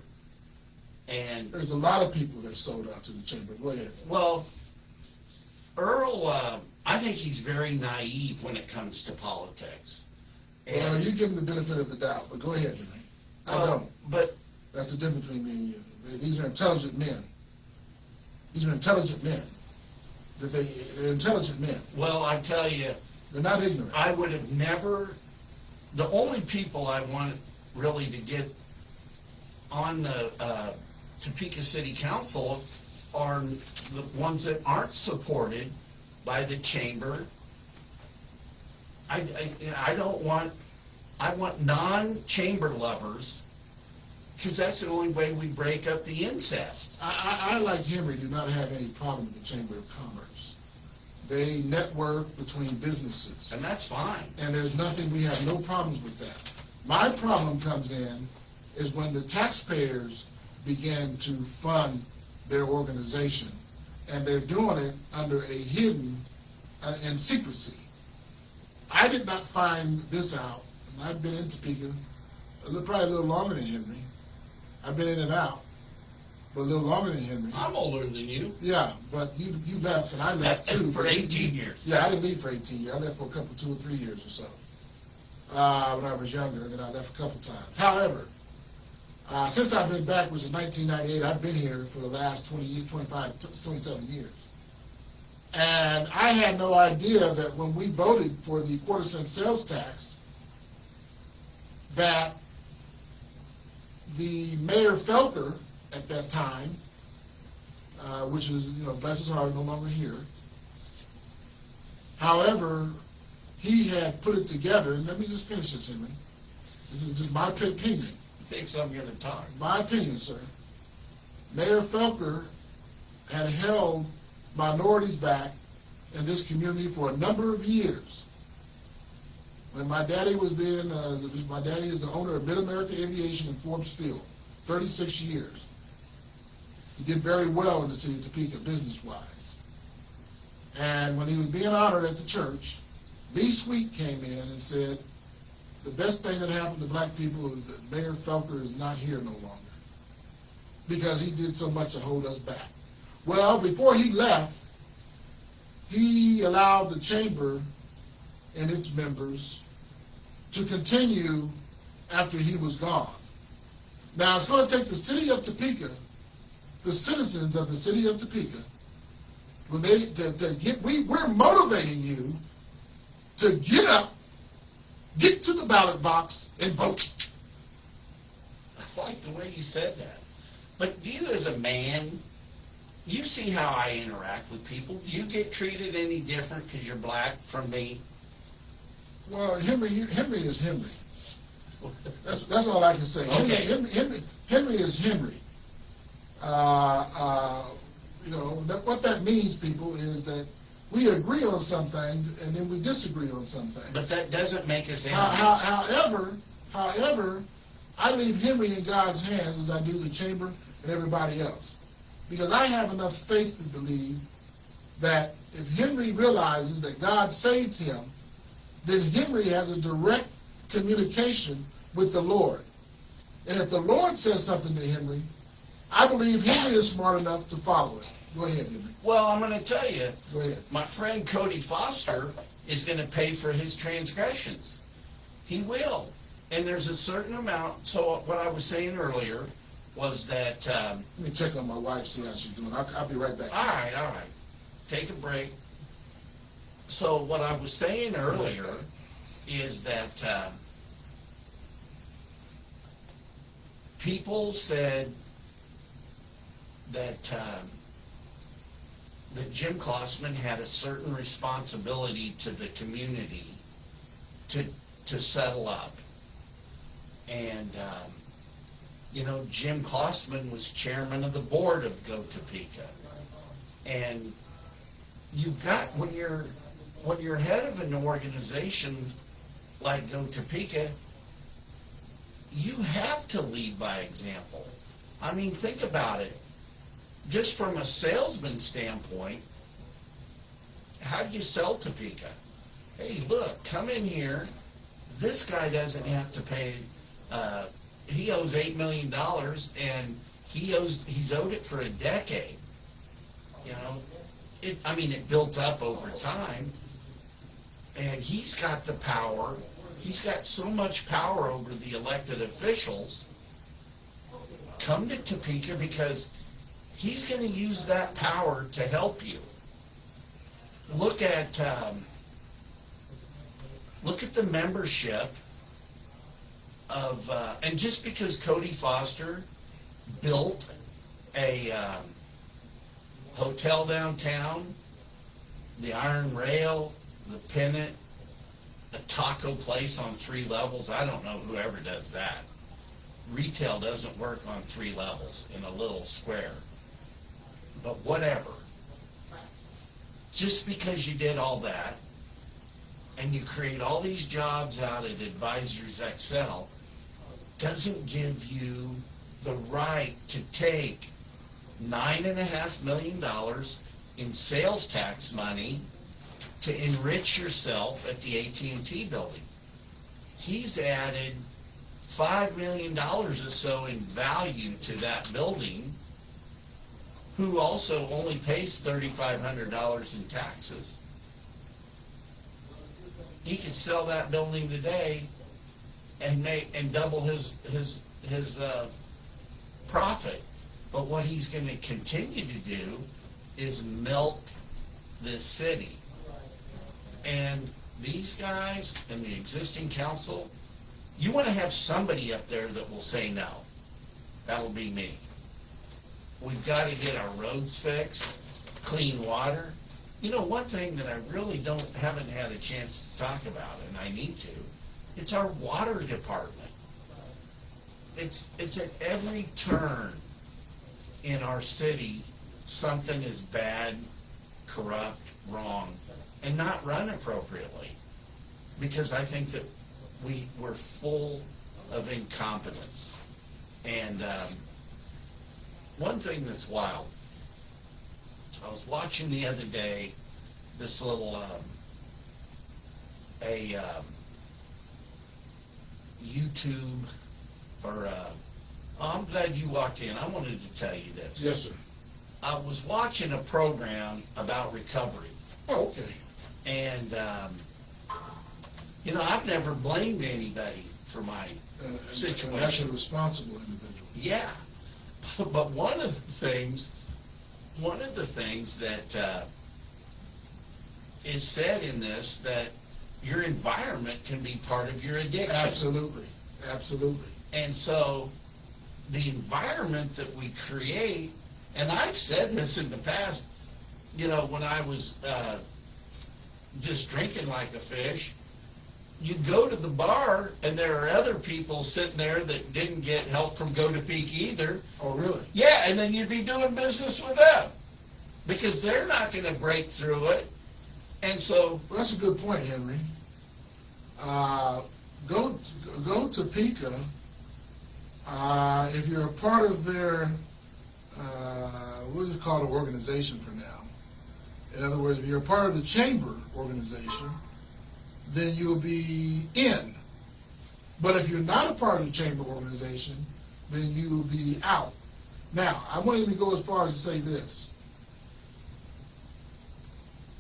Speaker 2: And
Speaker 1: There's a lot of people that sold out to the chamber. Go ahead.
Speaker 2: well, Earl, I think he's very naive when it comes to politics.
Speaker 1: Well, you give him the benefit of the doubt, but go ahead, Henry. I
Speaker 2: Well,
Speaker 1: don't.
Speaker 2: But
Speaker 1: That's the difference between me and you. These are intelligent men. These are intelligent men. They're intelligent men.
Speaker 2: well, I tell you,
Speaker 1: They're not ignorant.
Speaker 2: I would have never. The only people I want really to get on the Topeka City Council are the ones that aren't supported by the chamber. I don't want. I want non-chamber lovers, because that's the only way we break up the incest.
Speaker 1: I, like Henry, do not have any problem with the Chamber of Commerce. They network between businesses,
Speaker 2: And that's fine.
Speaker 1: and there's nothing, we have no problems with that. My problem comes in is when the taxpayers begin to fund their organization, and they're doing it under a hidden and secrecy. I did not find this out, and I've been in Topeka probably a little longer than Henry. I've been in and out, but a little longer than Henry.
Speaker 2: I'm older than you.
Speaker 1: Yeah, but you left and I left too.
Speaker 2: For
Speaker 1: but
Speaker 2: 18 years.
Speaker 1: Yeah, I didn't leave for 18 years. I left for a couple, 2 or 3 years or so. When I was younger, and then I left a couple times. However, since I've been back, which is 1998, I've been here for the last 20, 25, 27 years. And I had no idea that when we voted for the quarter-cent sales tax, that the Mayor Felker at that time, which is, bless his heart, no longer here. However, he had put it together, and let me just finish this, Henry. This is just my opinion.
Speaker 2: Thinks I'm going to talk.
Speaker 1: My opinion, sir. Mayor Felker had held minorities back in this community for a number of years. When my daddy was my daddy is the owner of Mid-America Aviation in Forbes Field, 36 years. He did very well in the city of Topeka, business-wise. And when he was being honored at the church, Lee Sweet came in and said, the best thing that happened to black people is that Mayor Felker is not here no longer, because he did so much to hold us back. Well, before he left, he allowed the chamber and its members to continue after he was gone. Now, it's going to take the city of Topeka, the citizens of the city of Topeka, when we're motivating you to get up, get to the ballot box, and vote.
Speaker 2: I like the way you said that. But do you as a man, you see how I interact with people? Do you get treated any different because you're black from me?
Speaker 1: Well, Henry is Henry. That's all I can say.
Speaker 2: Okay.
Speaker 1: Henry is Henry. What that means, people, is that we agree on some things and then we disagree on some things.
Speaker 2: But that doesn't make us enemies.
Speaker 1: However, I leave Henry in God's hands as I do the chamber and everybody else. Because I have enough faith to believe that if Henry realizes that God saved him, then Henry has a direct communication with the Lord. And if the Lord says something to Henry, I believe Henry is smart enough to follow it. Go ahead, Henry.
Speaker 2: Well, I'm going to tell you,
Speaker 1: Go ahead.
Speaker 2: my friend Cody Foster is going to pay for his transgressions. He will. And there's a certain amount. So what I was saying earlier was that...
Speaker 1: Let me check on my wife, see how she's doing. I'll be right back.
Speaker 2: All right. Take a break. So what I was saying earlier is that people said that Jim Klossman had a certain responsibility to the community to settle up. And Jim Klossman was chairman of the board of Go Topeka. And you've got, when you're head of an organization like Go Topeka, you have to lead by example. I mean, think about it. Just from a salesman standpoint, how do you sell Topeka? Hey, look, come in here. This guy doesn't have to pay. He owes $8 million, and he's owed it for a decade. It built up over time, and he's got the power. He's got so much power over the elected officials. Come to Topeka because he's going to use that power to help you. Look at the membership of, and just because Cody Foster built a hotel downtown, the Iron Rail, the Pennant, a taco place on 3 levels, I don't know whoever does that. Retail doesn't work on 3 levels in a little square. But whatever. Just because you did all that, and you create all these jobs out at Advisors Excel, doesn't give you the right to take $9.5 million in sales tax money to enrich yourself at the AT&T building. He's added $5 million or so in value to that building, who also only pays $3,500 in taxes. He could sell that building today and double his profit. But what he's going to continue to do is milk this city. And these guys and the existing council, you want to have somebody up there that will say no. That'll be me. We've got to get our roads fixed, clean water. One thing that I really haven't had a chance to talk about, and I need to, it's our water department. It's at every turn in our city, something is bad, corrupt, wrong, and not run appropriately. Because I think that we're full of incompetence. And one thing that's wild, I was watching the other day this little YouTube or I'm glad you walked in. I wanted to tell you this.
Speaker 1: Yes, sir.
Speaker 2: I was watching a program about recovery.
Speaker 1: Oh, okay.
Speaker 2: And I've never blamed anybody for my situation.
Speaker 1: That's a responsible individual.
Speaker 2: Yeah. But one of the things that is said in this, that your environment can be part of your addiction.
Speaker 1: Absolutely.
Speaker 2: And so the environment that we create, and I've said this in the past, when I was just drinking like a fish, you'd go to the bar and there are other people sitting there that didn't get help from Go Topeka either.
Speaker 1: Oh, really?
Speaker 2: Yeah, and then you'd be doing business with them because they're not going to break through it. And so...
Speaker 1: Well, that's a good point, Henry. Go Topeka, if you're a part of their, we'll just call it an organization for now. In other words, if you're a part of the chamber organization, then you'll be in. But if you're not a part of the chamber organization, then you'll be out. Now, I want to even go as far as to say this.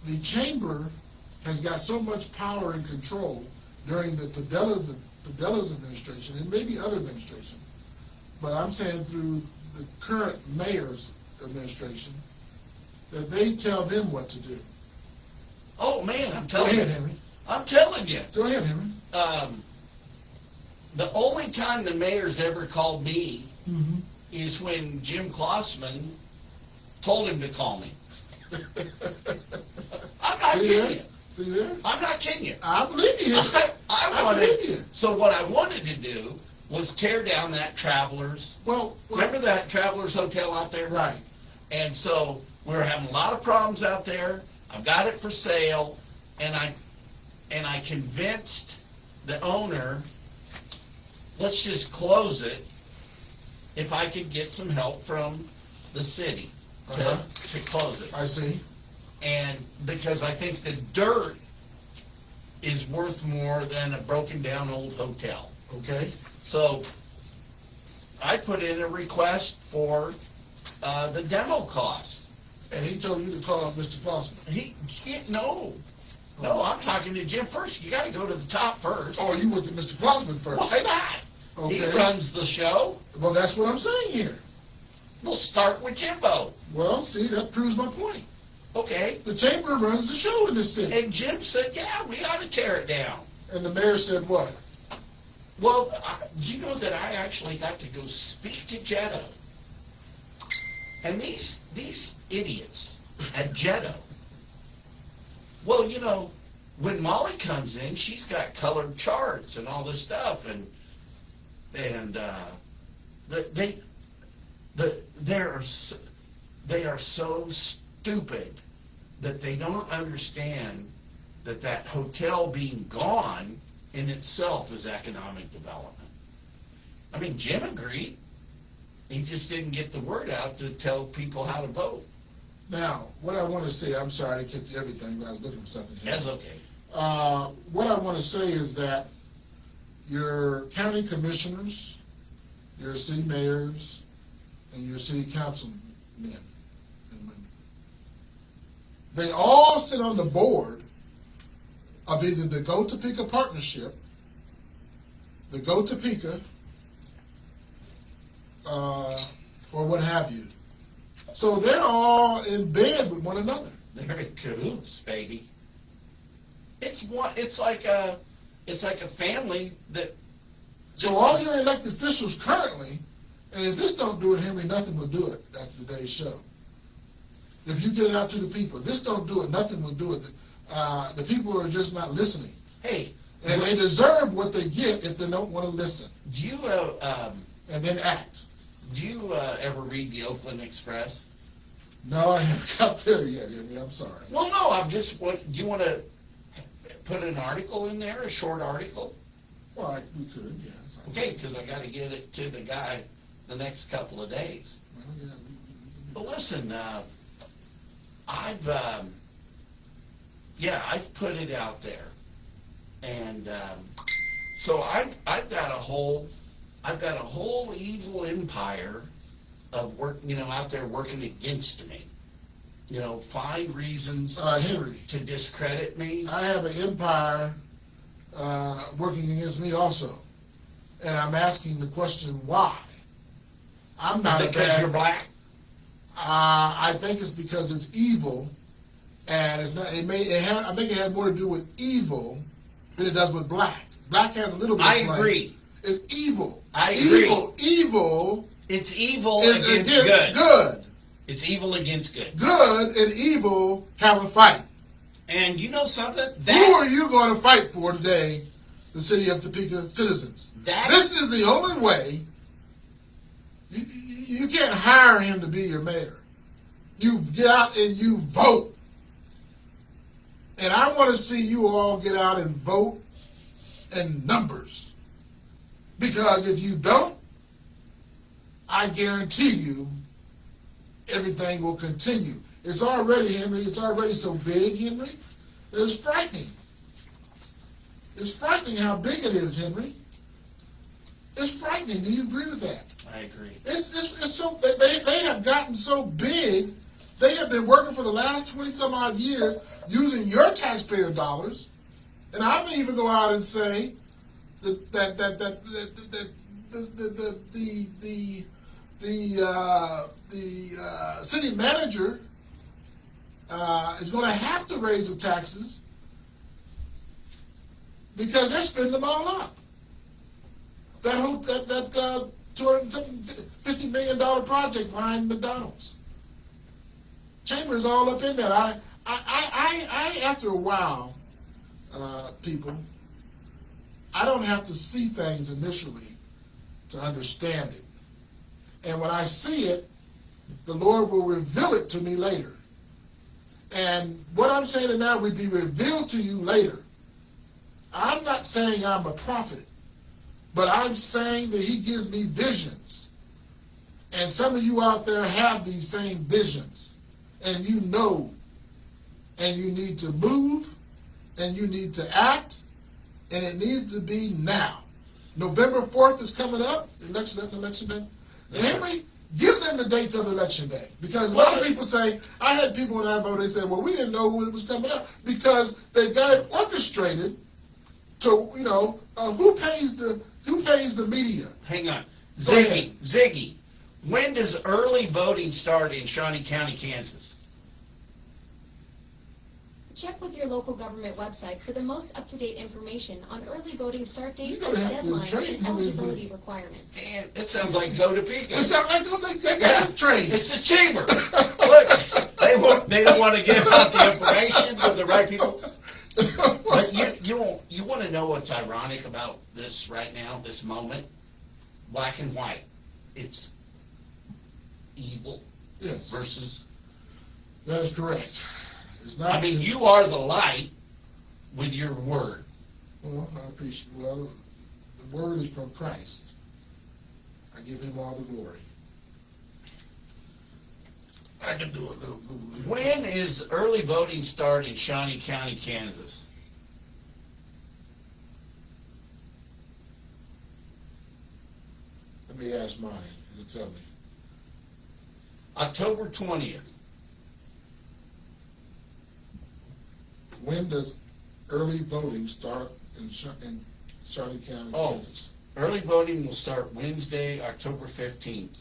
Speaker 1: The chamber has got so much power and control during the Padela's administration, and maybe other administration, but I'm saying through the current mayor's administration, that they tell them what to do.
Speaker 2: Oh, man, I'm telling you.
Speaker 1: Go ahead, Henry.
Speaker 2: I'm telling you.
Speaker 1: Go ahead, Henry.
Speaker 2: The only time the mayor's ever called me is when Jim Klossman told him to call me. I'm not kidding you.
Speaker 1: See there?
Speaker 2: I'm not kidding you.
Speaker 1: I believe you.
Speaker 2: I wanted,
Speaker 1: believe you.
Speaker 2: so what I wanted to do was tear down that Travelers.
Speaker 1: Well,
Speaker 2: Remember that Travelers Hotel out there?
Speaker 1: right.
Speaker 2: And so we were having a lot of problems out there. I've got it for sale, and I convinced the owner, let's just close it if I could get some help from the city to close it.
Speaker 1: I see.
Speaker 2: And because I think the dirt is worth more than a broken down old hotel.
Speaker 1: Okay.
Speaker 2: So I put in a request for the demo cost.
Speaker 1: And he told you to call up Mr. Fossman.
Speaker 2: No, I'm talking to Jim first. You got to go to the top first.
Speaker 1: Oh, you went to Mr. Fossman first.
Speaker 2: Why not?
Speaker 1: Okay.
Speaker 2: He runs the show.
Speaker 1: Well, that's what I'm saying here.
Speaker 2: We'll start with Jimbo.
Speaker 1: Well, see, that proves my point.
Speaker 2: Okay.
Speaker 1: The chamber runs the show in this city.
Speaker 2: And Jim said, yeah, we ought to tear it down.
Speaker 1: And the mayor said what?
Speaker 2: Well, do you know that I actually got to go speak to Jetto? And these idiots at Jetto, well, you know, when Molly comes in, she's got colored charts and all this stuff, and they are so stupid that they don't understand that hotel being gone in itself is economic development. I mean, Jim agreed. He just didn't get the word out to tell people how to vote.
Speaker 1: Now, what I want to say, I'm sorry to get to everything, but I was looking for something here.
Speaker 2: That's okay.
Speaker 1: What I want to say is that your county commissioners, your city mayors, and your city councilmen and women, they all sit on the board of either the Go Topeka Partnership, the Go Topeka, or what have you. So they're all in bed with one another.
Speaker 2: They're in cahoots, baby. It's like a family that.
Speaker 1: So all your elected officials currently, and if this don't do it, Henry, nothing will do it after today's show. If you get it out to the people, if this don't do it, nothing will do it. The people are just not listening.
Speaker 2: Hey,
Speaker 1: and they deserve what they get if they don't want to listen.
Speaker 2: Do you
Speaker 1: and then act.
Speaker 2: Do you ever read the Oakland Express?
Speaker 1: No, I haven't got there yet, Henry. I'm sorry.
Speaker 2: Well, no, I'm just. Do you want to put an article in there, a short article?
Speaker 1: Well, we could, yeah.
Speaker 2: Okay, because I got to get it to the guy the next couple of days.
Speaker 1: Well, yeah, we
Speaker 2: But listen, I've put it out there, and so I've got a whole evil empire of work, out there working against me. Find reasons
Speaker 1: Henry,
Speaker 2: to discredit me.
Speaker 1: I have an empire working against me also, and I'm asking the question why. I'm not
Speaker 2: because you're black.
Speaker 1: I think it's because it's evil, and it's not. I think it has more to do with evil than it does with black. Black has a little bit.
Speaker 2: I
Speaker 1: of
Speaker 2: agree.
Speaker 1: It's evil.
Speaker 2: I agree.
Speaker 1: Evil.
Speaker 2: It's evil
Speaker 1: is
Speaker 2: against
Speaker 1: good.
Speaker 2: It's evil against good.
Speaker 1: Good and evil have a fight.
Speaker 2: And you know something?
Speaker 1: Who are you going to fight for today? The city of Topeka citizens. This is the only way. You can't hire him to be your mayor. You get out and you vote. And I want to see you all get out and vote in numbers. Because if you don't, I guarantee you everything will continue. It's already, Henry, it's already so big, Henry. It's frightening. It's frightening how big it is, Henry. It's frightening. Do you agree with that?
Speaker 2: I agree.
Speaker 1: It's so they have gotten so big. They have been working for the last 20 some odd years using your taxpayer dollars, and I may even go out and say that the city manager is going to have to raise the taxes because they're spending them all up. That $250 million project behind McDonald's. Chamber's all up in that. I after a while, people, I don't have to see things initially to understand it. And when I see it, the Lord will reveal it to me later. And what I'm saying now will be revealed to you later. I'm not saying I'm a prophet, but I'm saying that he gives me visions. And some of you out there have these same visions. And you know, and you need to move, and you need to act, and it needs to be now. November 4th is coming up, election day.
Speaker 2: Yeah.
Speaker 1: Henry, give them the dates of election day. Because a lot of people say, I had people when I voted, they said, well, we didn't know when it was coming up. Because they've got it orchestrated to, who pays the media?
Speaker 2: Hang on.
Speaker 1: Go ahead.
Speaker 2: Ziggy, when does early voting start in Shawnee County, Kansas?
Speaker 3: Check with your local government website for the most up-to-date information on early voting start dates
Speaker 1: You're
Speaker 3: and
Speaker 1: gonna have to
Speaker 3: deadlines
Speaker 1: train
Speaker 3: and
Speaker 1: him as a-
Speaker 3: eligibility requirements.
Speaker 2: Man, it sounds like go to Pika.
Speaker 1: It sounds like they got it trained.
Speaker 2: It's the chamber. Look,
Speaker 4: They don't want to give out the information to the right people.
Speaker 2: but you want to know what's ironic about this right now, this moment? Black and white. It's evil
Speaker 1: Yes,
Speaker 2: versus.
Speaker 1: that is correct. It's not.
Speaker 2: I mean, you are the light with your word.
Speaker 1: Well, I appreciate. Well, the word is from Christ. I give him all the glory. I can do a little Google.
Speaker 2: When is early voting start in Shawnee County, Kansas?
Speaker 1: Let me ask mine. It'll tell me.
Speaker 2: October 20th.
Speaker 1: When does early voting start in Shawnee County,
Speaker 2: Oh.
Speaker 1: Kansas?
Speaker 2: Early voting will start Wednesday, October 15th.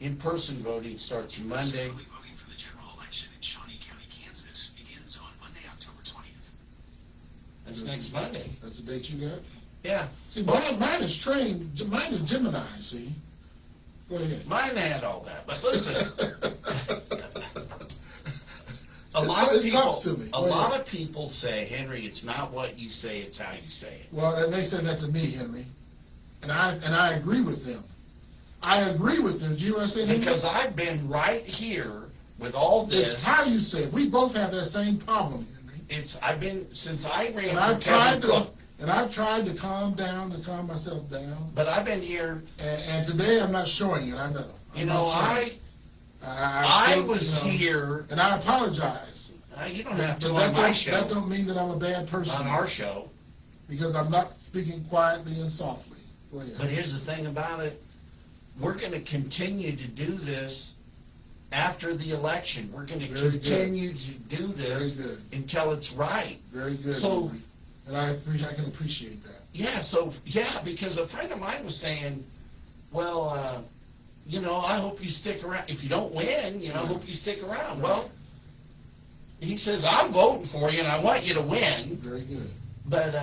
Speaker 2: In-person voting starts Monday.
Speaker 5: Early voting for the general election in Shawnee County, Kansas begins on Monday, October 20th.
Speaker 2: That's next Monday.
Speaker 1: That's the date you got?
Speaker 2: Yeah.
Speaker 1: See, mine is trained. Mine is Gemini, see? Go ahead.
Speaker 2: Mine had all that, but listen.
Speaker 4: A lot of
Speaker 1: It talks
Speaker 4: people,
Speaker 1: to me.
Speaker 4: a
Speaker 1: Go
Speaker 4: lot
Speaker 1: ahead.
Speaker 4: of people say, Henry,
Speaker 2: It's not what you say, it's how you say it.
Speaker 1: Well, and they said that to me, Henry. And I agree with them. I agree with them. Do you know what I'm saying, Henry?
Speaker 2: Because I've been right here with all
Speaker 1: It's
Speaker 2: this.
Speaker 1: how you say it. We both have that same problem, Henry.
Speaker 2: I've been, since I ran
Speaker 1: And
Speaker 2: for
Speaker 1: I've tried
Speaker 2: Kevin
Speaker 1: to,
Speaker 2: Cook,
Speaker 1: and I've tried to calm down, to calm myself down.
Speaker 2: but I've been here,
Speaker 1: And today I'm not showing it. I know. I'm not showing it.
Speaker 2: I
Speaker 1: feel,
Speaker 2: was here,
Speaker 1: and I apologize.
Speaker 2: you don't have
Speaker 1: But
Speaker 2: to
Speaker 1: that
Speaker 2: on my
Speaker 1: don't,
Speaker 2: show,
Speaker 1: that don't mean that I'm a bad person.
Speaker 2: on our show.
Speaker 1: Because I'm not speaking quietly and softly. Go ahead.
Speaker 2: But here's the thing about it, we're gonna continue to do this after the election. We're gonna
Speaker 1: Very good.
Speaker 2: continue to do this
Speaker 1: Very good.
Speaker 2: until it's right.
Speaker 1: Very good.
Speaker 2: So-
Speaker 1: Henry. And I can appreciate that.
Speaker 2: Yeah, because a friend of mine was saying, well, I hope you stick around. If you don't win, I hope you stick around.
Speaker 1: Right.
Speaker 2: Well, he says, I'm voting for you and I want you to win,
Speaker 1: Very good.
Speaker 2: but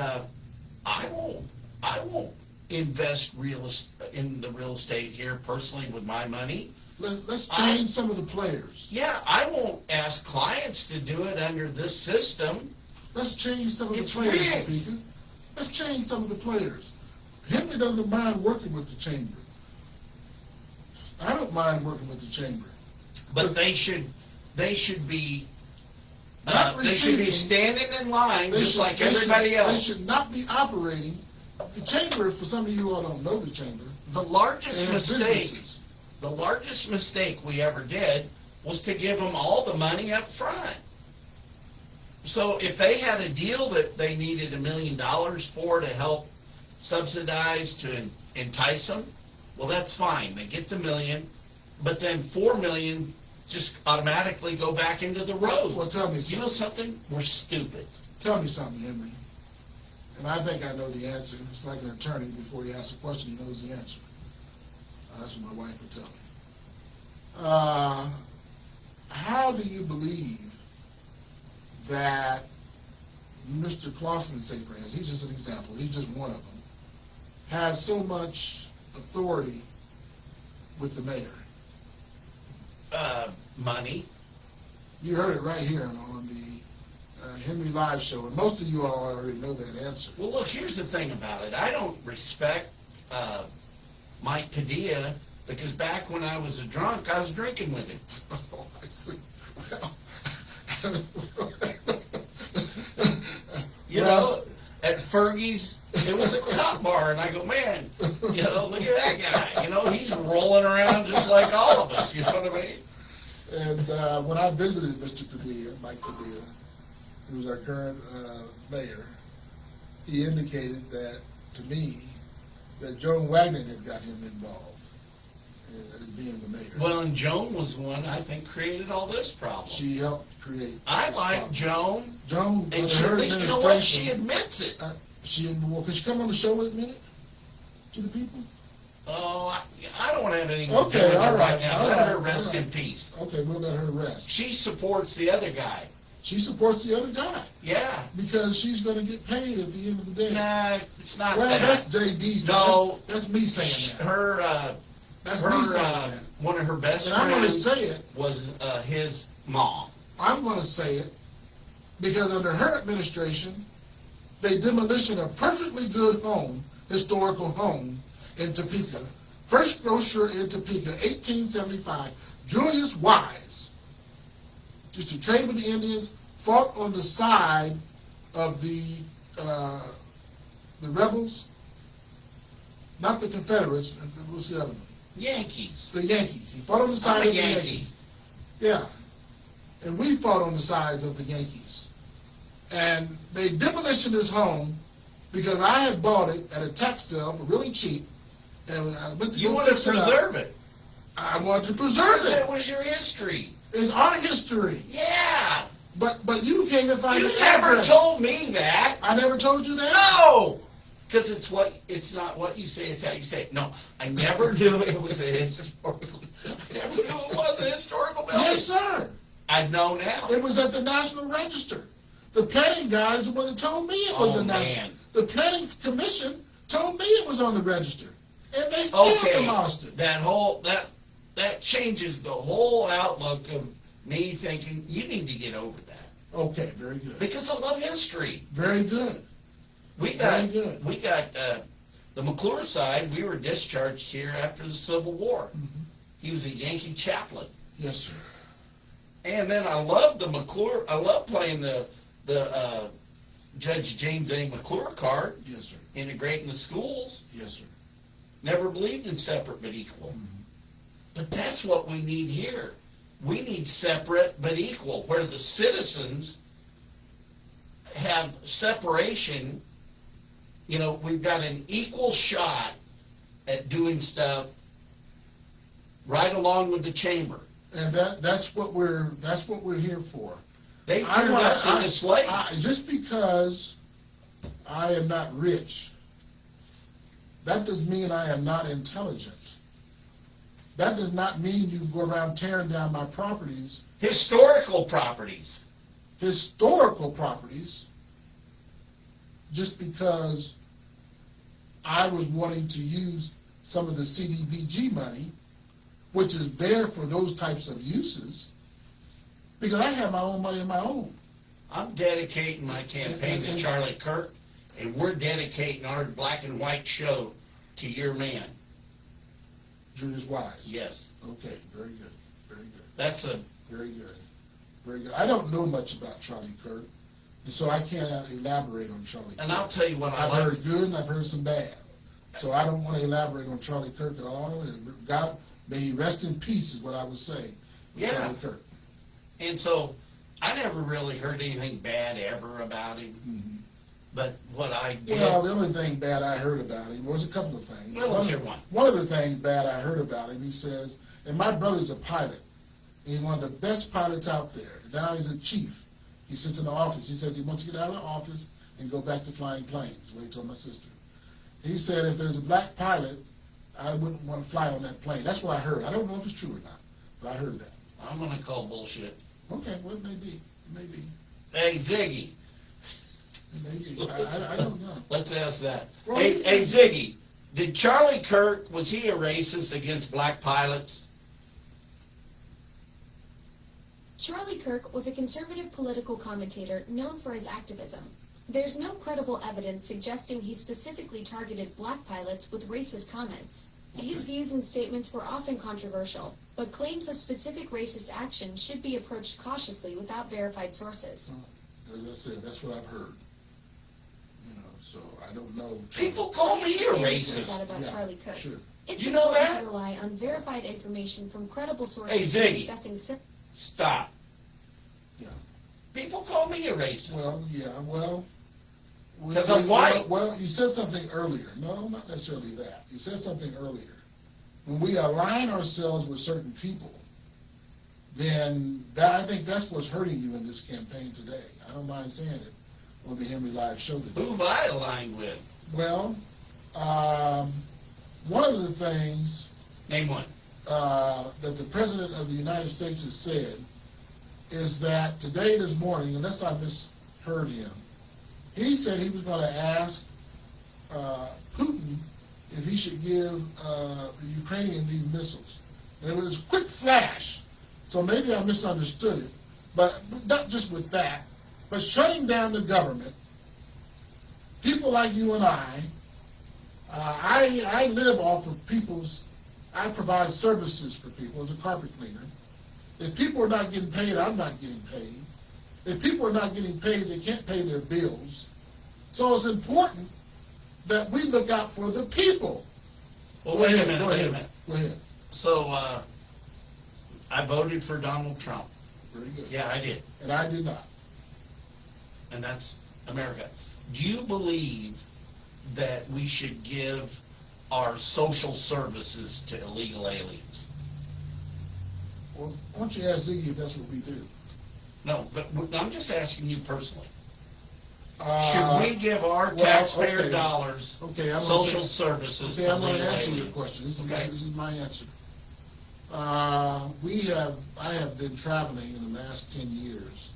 Speaker 2: I won't invest in the real estate here personally with my money.
Speaker 1: Let's change some of the players.
Speaker 2: Yeah, I won't ask clients to do it under this system.
Speaker 1: Let's change some of the
Speaker 2: It's
Speaker 1: players,
Speaker 2: rigged.
Speaker 1: Topeka. Let's change some of the players. Henry doesn't mind working with the chamber. I don't mind working with the chamber.
Speaker 2: But they should be
Speaker 1: Not
Speaker 2: they should be
Speaker 1: receiving-
Speaker 2: standing in line just like everybody
Speaker 1: They
Speaker 2: else.
Speaker 1: should not be operating. The chamber, for some of you who all don't know the chamber,
Speaker 2: The
Speaker 1: they
Speaker 2: largest
Speaker 1: have
Speaker 2: mistake,
Speaker 1: businesses.
Speaker 2: the largest mistake we ever did was to give them all the money up front. So if they had a deal that they needed $1 million for to help subsidize to entice them, well, that's fine. They get the $1 million, but then $4 million just automatically go back into the road.
Speaker 1: Well, tell me
Speaker 2: You know
Speaker 1: something.
Speaker 2: something? We're stupid.
Speaker 1: Tell me something, Henry. And I think I know the answer. It's like an attorney, before he asks a question, he knows the answer. That's what my wife would tell me. How do you believe that Mr. Klossman, say for instance, he's just an example, he's just one of them, has so much authority with the mayor?
Speaker 2: Money.
Speaker 1: You heard it right here on Henry Live show, and most of you all already know that answer.
Speaker 2: Well, look, here's the thing about it. I don't respect Mike Padilla because back when I was a drunk, I was drinking with him.
Speaker 1: Oh, I see.
Speaker 4: You
Speaker 1: Well,
Speaker 4: know, at Fergie's,
Speaker 2: It was a cop bar, and I go, man, you know, look at that guy. You know, he's rolling around just like all of us. You know what I mean?
Speaker 1: And when I visited Mr. Padilla, Mike Padilla, who was our current mayor, he indicated that to me that Joan Wagner had got him involved as being the mayor.
Speaker 2: Well, and Joan was the one I think created all this problem.
Speaker 1: She helped create.
Speaker 2: I
Speaker 1: this
Speaker 2: like
Speaker 1: problem.
Speaker 2: Joan,
Speaker 1: Joan,
Speaker 2: and
Speaker 1: under
Speaker 2: she,
Speaker 1: her
Speaker 2: you know what? She
Speaker 1: administration,
Speaker 2: admits it.
Speaker 1: well, can she come on the show in a minute to the people?
Speaker 2: Oh, I don't want to have anything to do
Speaker 1: Okay,
Speaker 2: with her
Speaker 1: all
Speaker 2: right
Speaker 1: right,
Speaker 2: now.
Speaker 1: all
Speaker 2: Let
Speaker 1: right,
Speaker 2: her rest
Speaker 1: all right.
Speaker 2: in peace.
Speaker 1: Okay, we'll let her rest.
Speaker 2: She supports the other guy.
Speaker 1: She supports the other guy
Speaker 2: Yeah.
Speaker 1: because she's going to get paid at the end of the day.
Speaker 2: Nah, it's not
Speaker 1: Well,
Speaker 2: that.
Speaker 1: that's JB saying
Speaker 2: No.
Speaker 1: that's me saying that.
Speaker 2: Her,
Speaker 1: That's me saying
Speaker 2: her,
Speaker 1: that.
Speaker 2: one of her best
Speaker 1: And I'm going to
Speaker 2: friends
Speaker 1: say it.
Speaker 2: was his mom.
Speaker 1: I'm going to say it because under her administration, they demolished a perfectly good home, historical home in Topeka. First grocer in Topeka, 1875, Julius Wise, used to trade with the Indians, fought on the side of the rebels, not the Confederates. What's the other one?
Speaker 2: Yankees.
Speaker 1: The Yankees. He fought on the side
Speaker 2: I'm a
Speaker 1: of the
Speaker 2: Yankee.
Speaker 1: Yankees. Yeah. And we fought on the sides of the Yankees. And they demolished his home because I had bought it at a tax sale for really cheap. And I went to
Speaker 4: you
Speaker 1: go
Speaker 4: want to
Speaker 1: fix it up.
Speaker 4: preserve it.
Speaker 1: I wanted to preserve
Speaker 2: That
Speaker 1: it.
Speaker 2: was your history.
Speaker 1: It's art history.
Speaker 2: Yeah.
Speaker 1: But you can't even find
Speaker 2: You
Speaker 1: the
Speaker 2: never
Speaker 1: address.
Speaker 2: told me that.
Speaker 1: I never told you that?
Speaker 2: No. Because it's not what you say, it's how you say it. No, I never knew it was a historical. I never knew it was a historical building.
Speaker 1: Yes, sir.
Speaker 2: I know now.
Speaker 1: It was at the National Register. The planning guy is the one that told me it was
Speaker 2: Oh,
Speaker 1: the National.
Speaker 2: man.
Speaker 1: The planning commission told me it was on the register. And they still
Speaker 2: Okay,
Speaker 1: demolished it.
Speaker 2: that changes the whole outlook of me thinking you need to get over that
Speaker 1: Okay, very good.
Speaker 2: because I love history.
Speaker 1: Very good.
Speaker 2: We got
Speaker 1: Very good.
Speaker 2: The McClure side. We were discharged here after the Civil War.
Speaker 1: Mhm.
Speaker 2: He was a Yankee chaplain,
Speaker 1: Yes, sir.
Speaker 2: and then I loved the McClure. I love playing the Judge James A. McClure card,
Speaker 1: Yes, sir.
Speaker 2: integrating the schools.
Speaker 1: Yes, sir.
Speaker 2: Never believed in separate but equal.
Speaker 1: Mhm.
Speaker 2: But that's what we need here. We need separate but equal, where the citizens have separation. You know, we've got an equal shot at doing stuff right along with the chamber.
Speaker 1: And that's what we're here for.
Speaker 2: They turned us into slaves.
Speaker 1: Just because I am not rich, that doesn't mean I am not intelligent. That does not mean you go around tearing down my properties,
Speaker 2: Historical properties.
Speaker 1: historical properties, just because I was wanting to use some of the CDBG money, which is there for those types of uses, because I have my own money of my own.
Speaker 2: I'm dedicating my campaign to
Speaker 1: And-
Speaker 2: Charlie Kirk, and we're dedicating our black and white show to your man.
Speaker 1: Julius Wise.
Speaker 2: Yes,
Speaker 1: Okay, very good, very good,
Speaker 2: that's a
Speaker 1: very good, very good. I don't know much about Charlie Kirk, so I can't elaborate on Charlie Kirk.
Speaker 2: And I'll tell you what I
Speaker 1: I've
Speaker 2: like.
Speaker 1: heard good and I've heard some bad. So I don't want to elaborate on Charlie Kirk at all. And God, may he rest in peace is what I would say. with
Speaker 2: Yeah.
Speaker 1: Charlie Kirk.
Speaker 2: And so I never really heard anything bad ever about him.
Speaker 1: Mhm.
Speaker 2: But what I did,
Speaker 1: Well, the only thing bad I heard about him was a couple of things.
Speaker 2: Well, let's hear one.
Speaker 1: One of the things bad I heard about him, he says, and my brother's a pilot. He's one of the best pilots out there. Now he's a chief. He sits in the office. He says he wants to get out of the office and go back to flying planes. That's what he told my sister. He said if there's a black pilot, I wouldn't want to fly on that plane. That's what I heard. I don't know if it's true or not, but I heard that.
Speaker 2: I'm going to call bullshit.
Speaker 1: Okay, well, it may be. It may be.
Speaker 2: Hey, Ziggy,
Speaker 1: It may be. I don't know.
Speaker 2: let's ask that.
Speaker 1: Well,
Speaker 2: Hey, Ziggy, did Charlie Kirk, was he a racist against black pilots?
Speaker 3: Charlie Kirk was a conservative political commentator known for his activism. There's no credible evidence suggesting he specifically targeted black pilots with racist comments. His views and statements were often controversial, but claims of specific racist action should be approached cautiously without verified sources.
Speaker 1: As I said, that's what I've heard. You know, so I don't know.
Speaker 2: People call me a
Speaker 3: That
Speaker 2: racist.
Speaker 3: about Charlie Kirk.
Speaker 1: Sure.
Speaker 3: It's
Speaker 2: You know
Speaker 3: important
Speaker 2: that?
Speaker 3: to rely on verified information from credible
Speaker 2: Hey,
Speaker 3: sources
Speaker 2: Ziggy.
Speaker 3: discussing
Speaker 2: Stop.
Speaker 1: Yeah.
Speaker 2: People call me a racist.
Speaker 1: Well, yeah, well.
Speaker 2: 'Cause I'm white.
Speaker 1: Well, you said something earlier. No, not necessarily that. You said something earlier. When we align ourselves with certain people, then I think that's what's hurting you in this campaign today. I don't mind saying it on the Henry Live show today.
Speaker 2: Who have I aligned with?
Speaker 1: Well, one of the things
Speaker 2: Name one.
Speaker 1: that the President of the United States has said is that today, this morning, unless I misheard him, he said he was going to ask Putin if he should give the Ukrainian these missiles. And it was a quick flash, so maybe I misunderstood it. But not just with that, but shutting down the government, people like you and I live off of I provide services for people as a carpet cleaner. If people are not getting paid, I'm not getting paid. If people are not getting paid, they can't pay their bills. So it's important that we look out for the people.
Speaker 2: Well,
Speaker 1: Go
Speaker 2: wait
Speaker 1: ahead,
Speaker 2: a minute,
Speaker 1: go
Speaker 2: wait
Speaker 1: ahead,
Speaker 2: a minute.
Speaker 1: Go ahead.
Speaker 2: So, I voted for Donald Trump.
Speaker 1: Very good.
Speaker 2: Yeah, I did.
Speaker 1: And I did not.
Speaker 2: And that's America. Do you believe that we should give our social services to illegal aliens?
Speaker 1: Well, why don't you ask Ziggy if that's what we do?
Speaker 2: No, but I'm just asking you personally.
Speaker 1: Uh,
Speaker 2: Should we give our
Speaker 1: well,
Speaker 2: taxpayer
Speaker 1: okay.
Speaker 2: dollars
Speaker 1: Okay, I'm gonna
Speaker 2: social
Speaker 1: say-
Speaker 2: services
Speaker 1: Okay,
Speaker 2: to
Speaker 1: I'm going to
Speaker 2: illegal
Speaker 1: answer your
Speaker 2: aliens?
Speaker 1: question. This
Speaker 2: Okay.
Speaker 1: is my answer. I have been traveling in the last 10 years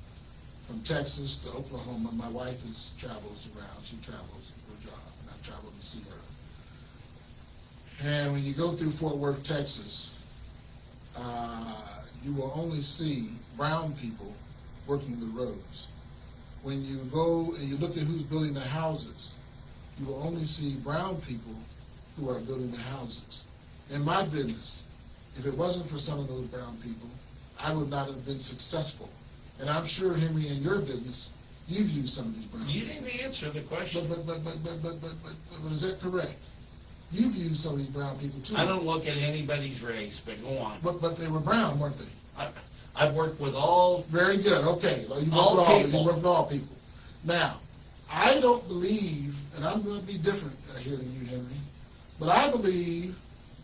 Speaker 1: from Texas to Oklahoma. My wife travels around. She travels for a job, and I travel to see her. And when you go through Fort Worth, Texas, you will only see brown people working the roads. When you go and you look at who's building the houses, you will only see brown people who are building the houses. In my business, if it wasn't for some of those brown people, I would not have been successful. And I'm sure, Henry, in your business, you've used some of these brown
Speaker 2: You
Speaker 1: people.
Speaker 2: didn't answer the question.
Speaker 1: But is that correct? You've used some of these brown people too.
Speaker 2: I don't look at anybody's race, but go on.
Speaker 1: But they were brown, weren't they?
Speaker 2: I've worked with all.
Speaker 1: Very good. Okay. Well, you
Speaker 2: All
Speaker 1: work with
Speaker 2: people.
Speaker 1: You work with all people. Now, I don't believe, and I'm going to be different here than you, Henry, but I believe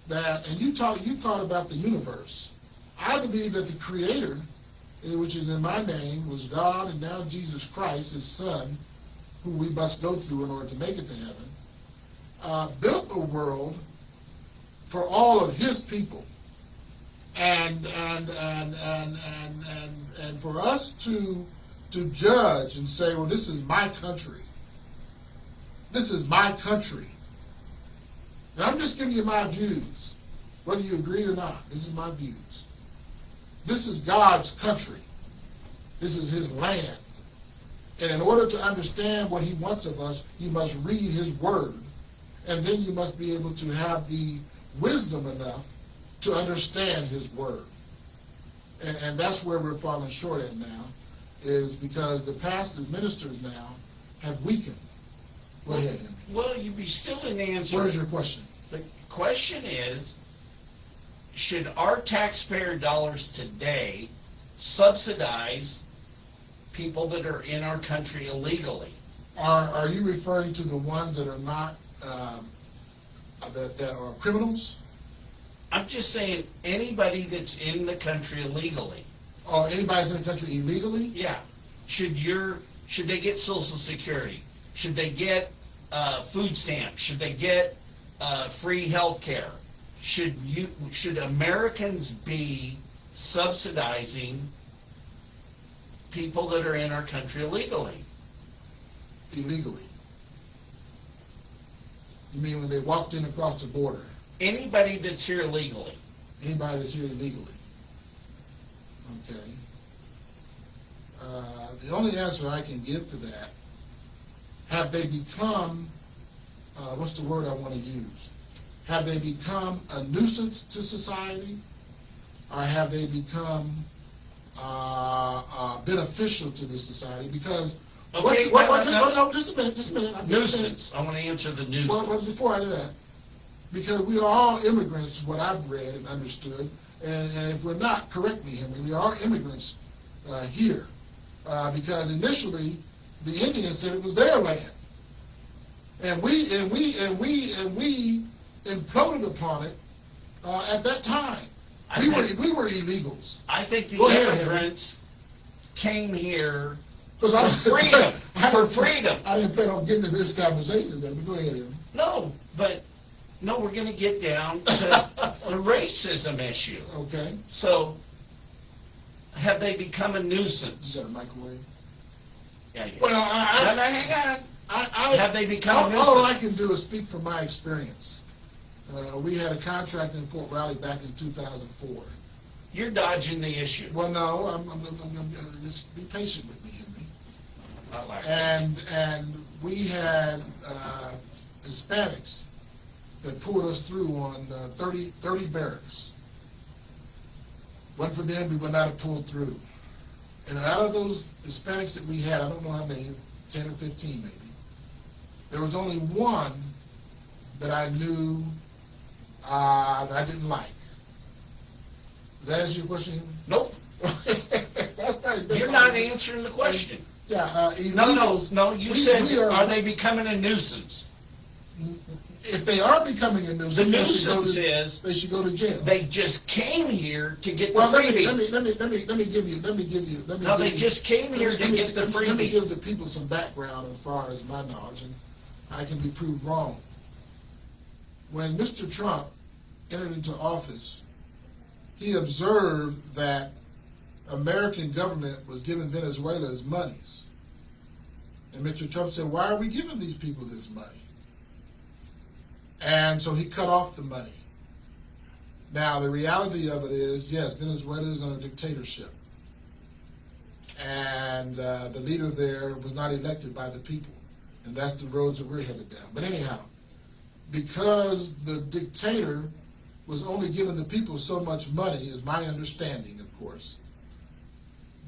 Speaker 1: that, and you taught about the universe. I believe that the Creator, which is in my name, was God, and now Jesus Christ, His Son, who we must go through in order to make it to heaven, built the world for all of His people. And for us to judge and say, well, this is my country. This is my country. And I'm just giving you my views, whether you agree or not. This is my views. This is God's country. This is His land. And in order to understand what He wants of us, you must read His Word. And then you must be able to have the wisdom enough to understand His Word. And that's where we're falling short at now, is because the pastors, ministers now, have weakened. Go ahead, Henry.
Speaker 2: Well, you still didn't answer.
Speaker 1: What is your question?
Speaker 2: The question is, should our taxpayer dollars today subsidize people that are in our country illegally?
Speaker 1: Are you referring to the ones that are not, that are criminals?
Speaker 2: I'm just saying anybody that's in the country illegally.
Speaker 1: Or anybody's in the country illegally?
Speaker 2: Yeah. Should they get Social Security? Should they get food stamps? Should they get free health care? Should Americans be subsidizing people that are in our country illegally?
Speaker 1: Illegally. You mean when they walked in across the border?
Speaker 2: Anybody that's here illegally.
Speaker 1: Anybody that's here illegally. Okay. The only answer I can give to that, have they become, what's the word I want to use? Have they become a nuisance to society, or have they become beneficial to the society? Because
Speaker 2: Okay,
Speaker 1: no, just a minute. I'm just saying-
Speaker 2: Nuisance. I want to answer the
Speaker 1: Well,
Speaker 2: nuisance.
Speaker 1: before I do that, because we are all immigrants, what I've read and understood, and if we're not, correct me, Henry, we are immigrants here, because initially the Indians said it was their land, and we imploded upon it at that time. We were illegals.
Speaker 2: I think the
Speaker 1: Go ahead, Henry.
Speaker 2: immigrants came here
Speaker 1: For
Speaker 2: freedom. For freedom.
Speaker 1: I didn't plan on getting into this conversation then, but go ahead, Henry.
Speaker 2: No, we're going to get down to the racism issue.
Speaker 1: Okay.
Speaker 2: So, have they become a
Speaker 1: Is
Speaker 2: nuisance?
Speaker 1: that a microwave?
Speaker 2: Yeah,
Speaker 1: Well,
Speaker 2: no, hang on. Have they become a
Speaker 1: all I
Speaker 2: nuisance?
Speaker 1: can do is speak from my experience. We had a contract in Fort Riley back in 2004.
Speaker 2: You're dodging the issue.
Speaker 1: Well, no, I'm just be patient with me, Henry.
Speaker 2: I like that.
Speaker 1: And we had Hispanics that pulled us through on 30 barracks. Wasn't for them, we would not have pulled through. And out of those Hispanics that we had, I don't know how many, 10 or 15 maybe, there was only one that I knew that I didn't like. Does that answer your question?
Speaker 2: Nope.
Speaker 1: That's
Speaker 2: You're
Speaker 1: all.
Speaker 2: not answering the question.
Speaker 1: Yeah, illegals.
Speaker 2: No. You
Speaker 1: we
Speaker 2: said,
Speaker 1: are-
Speaker 2: are they becoming a nuisance?
Speaker 1: If they are becoming a nuisance,
Speaker 2: The
Speaker 1: they should go
Speaker 2: nuisance
Speaker 1: to-
Speaker 2: is
Speaker 1: they should go to jail.
Speaker 2: they just came here to get the
Speaker 1: Well, let
Speaker 2: freebies.
Speaker 1: me give you.
Speaker 2: No, they just came here to get the
Speaker 1: Let me give
Speaker 2: freebies.
Speaker 1: the people some background as far as my knowledge, and I can be proved wrong. When Mr. Trump entered into office, he observed that American government was giving Venezuela's monies. And Mr. Trump said, why are we giving these people this money? And so he cut off the money. Now, the reality of it is, yes, Venezuela is under dictatorship. And the leader there was not elected by the people. And that's the roads that we're headed down. But anyhow, because the dictator was only giving the people so much money, is my understanding, of course,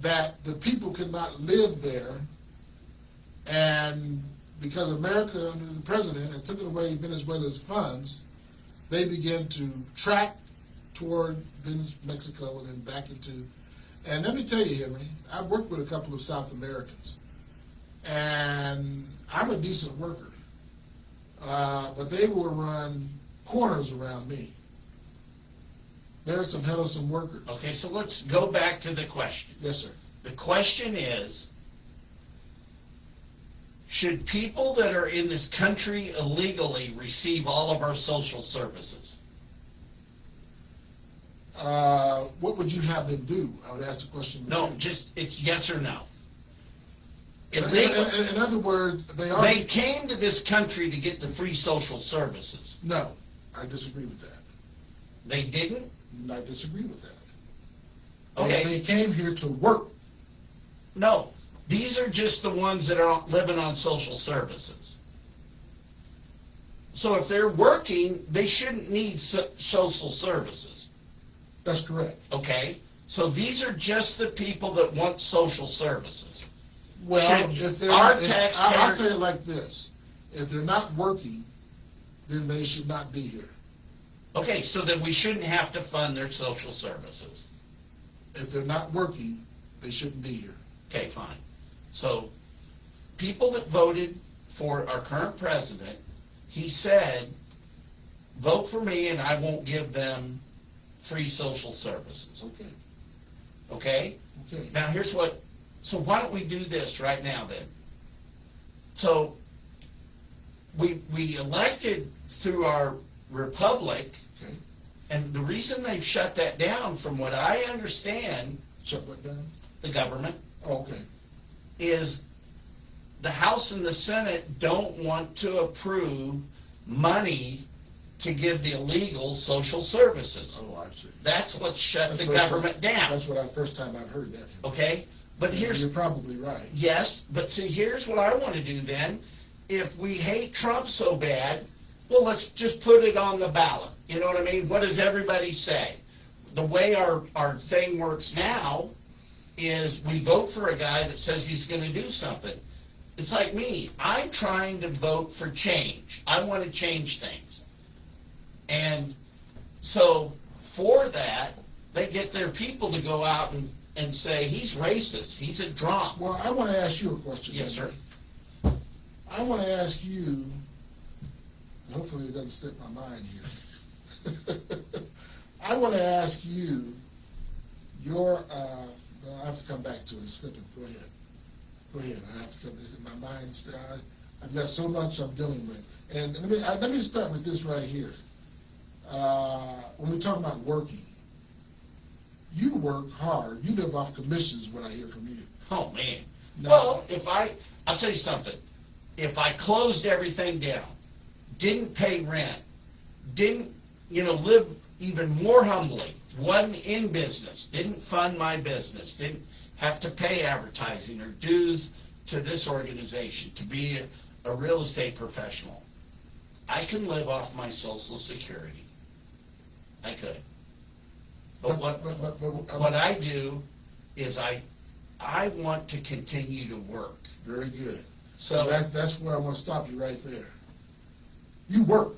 Speaker 1: that the people could not live there. And because America, under the president, had taken away Venezuela's funds, they began to track toward Mexico and then back into. And let me tell you, Henry, I've worked with a couple of South Americans, and I'm a decent worker, but they will run corners around me. There are some hellish workers.
Speaker 2: Okay, so let's go back to the question.
Speaker 1: Yes, sir.
Speaker 2: The question is, should people that are in this country illegally receive all of our social services?
Speaker 1: What would you have them do? I would ask the question.
Speaker 2: No, just, it's yes or no.
Speaker 1: In other words,
Speaker 2: They came to this country to get the free social services.
Speaker 1: No, I disagree with that.
Speaker 2: They didn't?
Speaker 1: I disagree with that.
Speaker 2: Okay.
Speaker 1: They came here to work.
Speaker 2: No. These are just the ones that are living on social services. So if they're working, they shouldn't need social services.
Speaker 1: That's correct.
Speaker 2: Okay? So these are just the people that want social services.
Speaker 1: Well,
Speaker 2: Should
Speaker 1: if they're
Speaker 2: our
Speaker 1: not,
Speaker 2: taxpayers-
Speaker 1: I'll say it like this: if they're not working, then they should not be here.
Speaker 2: Okay, so then we shouldn't have to fund their social services.
Speaker 1: If they're not working, they shouldn't be here.
Speaker 2: Okay, fine. So, people that voted for our current president, he said, vote for me and I won't give them free social services.
Speaker 1: Okay.
Speaker 2: Okay?
Speaker 1: Okay.
Speaker 2: Now, so why don't we do this right now then? So, we elected through our republic,
Speaker 1: Okay.
Speaker 2: and the reason they've shut that down, from what I understand,
Speaker 1: Shut that down.
Speaker 2: the government,
Speaker 1: Oh, okay.
Speaker 2: is the House and the Senate don't want to approve money to give the illegal social services.
Speaker 1: Oh, I see.
Speaker 2: That's what shut
Speaker 1: That's
Speaker 2: the
Speaker 1: first
Speaker 2: government
Speaker 1: time,
Speaker 2: down.
Speaker 1: That's what first time I've heard that.
Speaker 2: Okay? But here's,
Speaker 1: You're probably right.
Speaker 2: yes, but see, here's what I want to do then. If we hate Trump so bad, well, let's just put it on the ballot. You know what I mean? What does everybody say? The way our thing works now is we vote for a guy that says he's going to do something. It's like me. I'm trying to vote for change. I want to change things. And so for that, they get their people to go out and say, he's racist, he's a drunk.
Speaker 1: Well, I want to ask you a question.
Speaker 2: Yes, sir.
Speaker 1: I want to ask you, hopefully it doesn't slip my mind here. I want to ask you well, I have to come back to it, it's slipping, go ahead. Go ahead, I have to come, this in my mind, I've got so much I'm dealing with. And let me start with this right here. When we talk about working, you work hard. You live off commissions, what I hear from you.
Speaker 2: Oh, man.
Speaker 1: No.
Speaker 2: Well, I'll tell you something. If I closed everything down, didn't pay rent, didn't, live even more humbly, wasn't in business, didn't fund my business, didn't have to pay advertising or dues to this organization to be a real estate professional, I can live off my Social Security. I could. But what I do is I want to continue to work.
Speaker 1: Very good.
Speaker 2: So
Speaker 1: That's where I want to stop you right there. You work.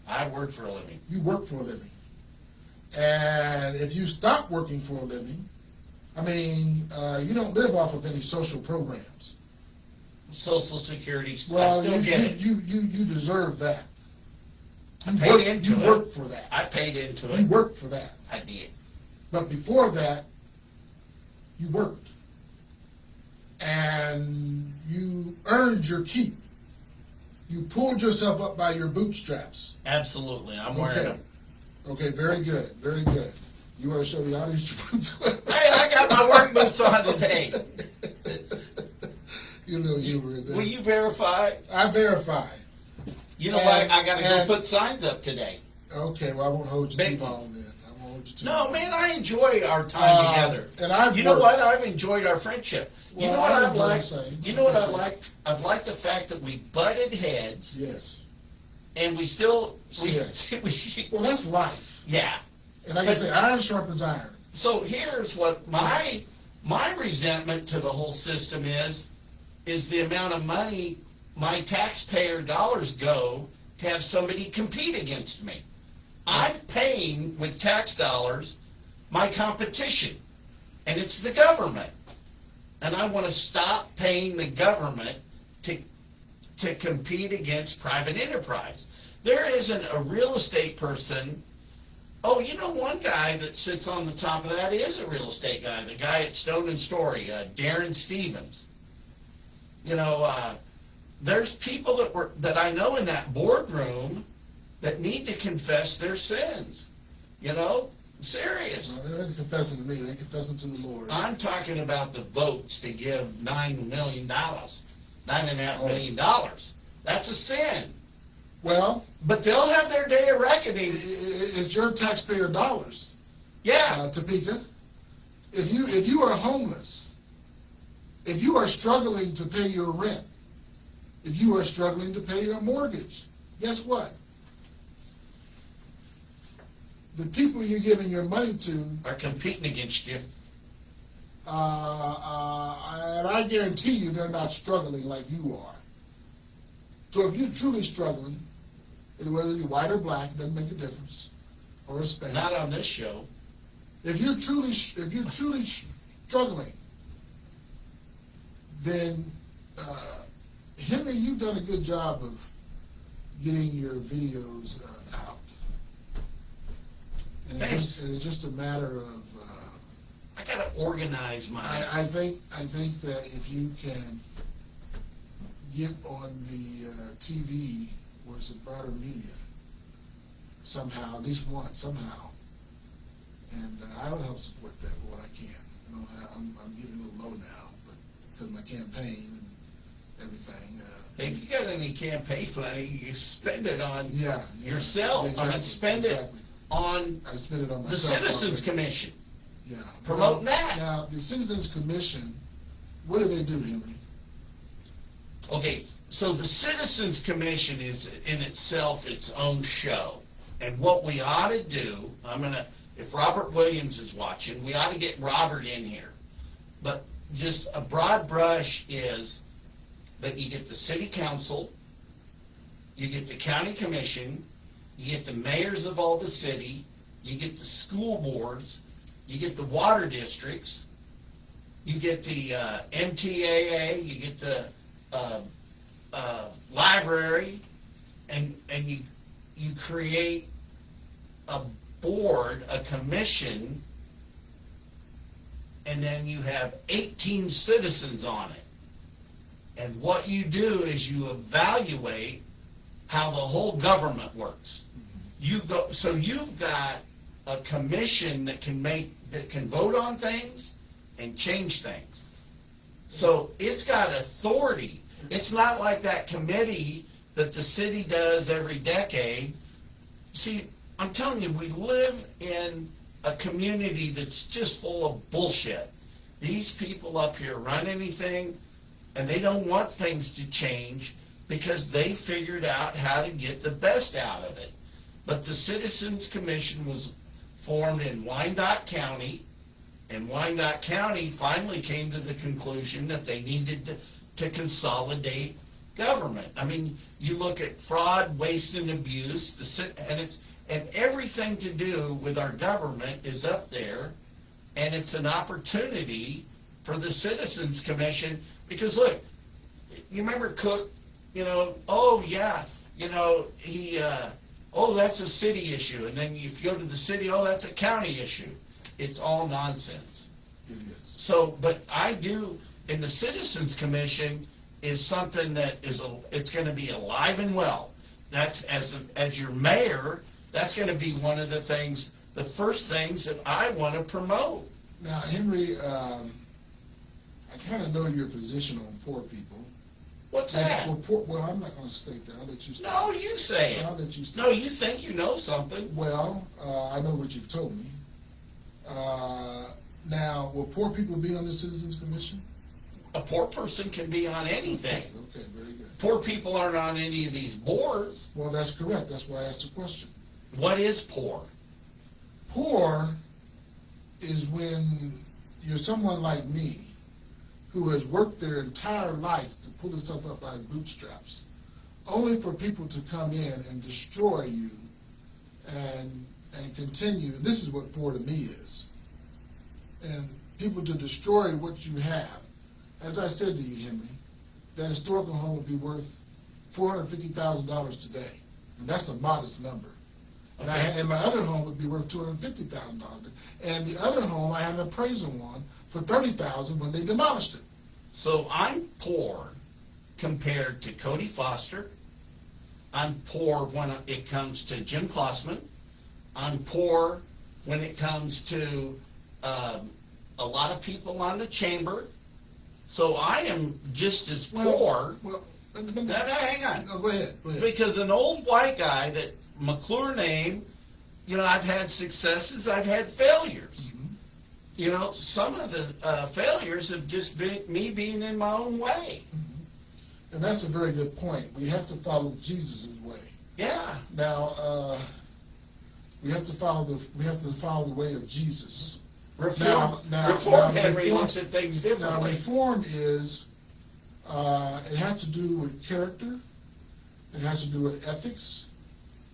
Speaker 2: I work for a living.
Speaker 1: You work for a living. And if you stop working for a living, you don't live off of any social programs.
Speaker 2: Social Security,
Speaker 1: Well,
Speaker 2: I still get it.
Speaker 1: you deserve that.
Speaker 2: I paid into it.
Speaker 1: You work for that.
Speaker 2: I paid into
Speaker 1: You
Speaker 2: it.
Speaker 1: work for that.
Speaker 2: I did.
Speaker 1: But before that, you worked. And you earned your keep. You pulled yourself up by your bootstraps.
Speaker 4: Absolutely, I'm wearing
Speaker 1: Okay.
Speaker 4: them.
Speaker 1: Okay, very good, very good. You want to show the audience your boots?
Speaker 4: Hey, I got my work boots on today.
Speaker 1: You know you were there.
Speaker 4: Will you verify?
Speaker 1: I verify.
Speaker 4: You know what?
Speaker 1: And-
Speaker 4: I got to go
Speaker 1: and-
Speaker 4: put signs up today.
Speaker 1: Okay, well, I won't hold you
Speaker 4: Big
Speaker 1: too
Speaker 4: one.
Speaker 1: long then. I won't hold you too
Speaker 4: No,
Speaker 1: long.
Speaker 4: man, I enjoy our time together.
Speaker 1: And I've
Speaker 4: You know
Speaker 1: worked-
Speaker 4: what? I've enjoyed our friendship. You
Speaker 1: Well,
Speaker 4: know what
Speaker 1: I
Speaker 4: I
Speaker 1: enjoy
Speaker 4: like?
Speaker 1: the same.
Speaker 2: You know what I
Speaker 1: Same.
Speaker 2: like? I like the fact that we butted heads
Speaker 1: Yes.
Speaker 2: and we still,
Speaker 1: Yes.
Speaker 2: we
Speaker 1: Well, that's life.
Speaker 2: yeah.
Speaker 1: And like I say, iron sharpens iron.
Speaker 2: So here's what my resentment to the whole system is the amount of money my taxpayer dollars go to have somebody compete against me. I'm paying with tax dollars my competition, and it's the government. And I want to stop paying the government to compete against private enterprise. There isn't a real estate person. Oh, one guy that sits on the top of that is a real estate guy, the guy at Stone and Story, Darren Stevens. There's people that I know in that boardroom that need to confess their sins. Serious.
Speaker 1: Well, they're not confessing to me. They're confessing to the Lord.
Speaker 2: I'm talking about the votes to give $9 million, $9.5
Speaker 1: Oh.
Speaker 2: million. That's a sin.
Speaker 1: Well,
Speaker 2: But they'll have their day of reckoning.
Speaker 1: it's your taxpayer dollars,
Speaker 2: Yeah.
Speaker 1: Topeka. If you are homeless, if you are struggling to pay your rent, if you are struggling to pay your mortgage, guess what? The people you're giving your money to,
Speaker 2: Are competing against you.
Speaker 1: and I guarantee you they're not struggling like you are. So if you're truly struggling, whether you're white or black, it doesn't make a difference, or Hispanic.
Speaker 2: Not on this show.
Speaker 1: If you're truly struggling, then Henry, you've done a good job of getting your videos out. And
Speaker 2: Thanks.
Speaker 1: it's just a matter of.
Speaker 2: I gotta organize my.
Speaker 1: I think that if you can get on the TV or some broader media somehow, at least once, somehow, and I would help support that with what I can. I'm getting a little low now, but because of my campaign and everything.
Speaker 2: Hey, if you got any campaign money, you spend it on
Speaker 1: Yeah,
Speaker 2: yourself.
Speaker 1: exactly,
Speaker 2: I mean, spend
Speaker 1: exactly.
Speaker 2: it on
Speaker 1: I spend it on
Speaker 2: the
Speaker 1: myself.
Speaker 2: Citizens
Speaker 1: already.
Speaker 2: Commission.
Speaker 1: Yeah.
Speaker 2: Promote
Speaker 1: Well,
Speaker 2: that.
Speaker 1: Now, the Citizens Commission What do they do, Henry?
Speaker 2: Okay, so the Citizens Commission is in itself its own show. And what we ought to do, if Robert Williams is watching, we ought to get Robert in here. But just a broad brush is that you get the city council, you get the county commission, you get the mayors of all the city, you get the school boards, you get the water districts, you get the MTAA, you get the library, and you create a board, a commission, and then you have 18 citizens on it. And what you do is you evaluate how the whole government works. You've got a commission that can vote on things and change things. So it's got authority. It's not like that committee that the city does every decade. See, I'm telling you, we live in a community that's just full of bullshit. These people up here run anything, and they don't want things to change because they figured out how to get the best out of it. But the Citizens Commission was formed in Wyandotte County, and Wyandotte County finally came to the conclusion that they needed to consolidate government. I mean, you look at fraud, waste, and abuse, and everything to do with our government is up there, and it's an opportunity for the Citizens Commission, because look, you remember Cook, oh that's a city issue, and then if you go to the city, oh, that's a county issue. It's all nonsense.
Speaker 1: It is.
Speaker 2: So, but I do, and the Citizens Commission is something that it's going to be alive and well. That's, as your mayor, that's going to be one of the first things that I want to promote.
Speaker 1: Now, Henry, I kind of know your position on poor people.
Speaker 2: What's that?
Speaker 1: Well, I'm not going to state that. I'll let you state
Speaker 2: No, you say it.
Speaker 1: I'll let you state
Speaker 2: No, you think you know something.
Speaker 1: Well, I know what you've told me. Now, will poor people be on the Citizens Commission?
Speaker 2: A poor person can be on anything.
Speaker 1: Okay, very good.
Speaker 2: Poor people aren't on any of these boards.
Speaker 1: Well, that's correct. That's why I asked the question.
Speaker 2: What is poor?
Speaker 1: Poor is when you're someone like me who has worked their entire life to pull itself up by bootstraps, only for people to come in and destroy you and continue. This is what poor to me is. And people to destroy what you have. As I said to you, Henry, that historical home would be worth $450,000 today. And that's a modest number. And my other home would be worth $250,000. And the other home I had an appraisal on for $30,000 when they demolished it.
Speaker 2: So I'm poor compared to Cody Foster. I'm poor when it comes to Jim Klossman. I'm poor when it comes to a lot of people on the chamber. So I am just as poor.
Speaker 1: Well,
Speaker 2: Now, hang on.
Speaker 1: No, go ahead.
Speaker 2: Because an old white guy that McClure named, I've had successes, I've had failures.
Speaker 1: Mm-hmm.
Speaker 2: Some of the failures have just been me being in my own way.
Speaker 1: Mm-hmm. And that's a very good point. We have to follow Jesus' way.
Speaker 2: Yeah.
Speaker 1: Now, we have to follow the way of Jesus.
Speaker 2: Reform Henry looks at things
Speaker 1: Now,
Speaker 2: differently.
Speaker 1: reform is, it has to do with character, it has to do with ethics,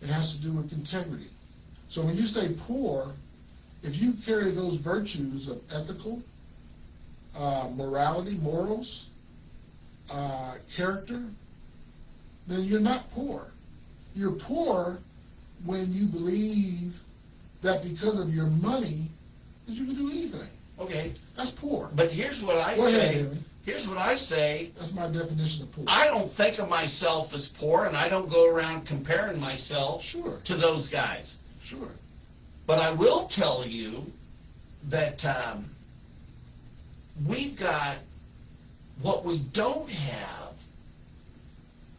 Speaker 1: it has to do with integrity. So when you say poor, if you carry those virtues of ethical, morality, morals, character, then you're not poor. You're poor when you believe that because of your money, that you can do anything.
Speaker 2: Okay.
Speaker 1: That's poor.
Speaker 2: But here's what I
Speaker 1: Go ahead,
Speaker 2: say.
Speaker 1: Henry.
Speaker 2: Here's what I say.
Speaker 1: That's my definition of poor.
Speaker 2: I don't think of myself as poor, and I don't go around comparing myself
Speaker 1: Sure.
Speaker 2: to those guys.
Speaker 1: Sure.
Speaker 2: But I will tell you that we've got, what we don't have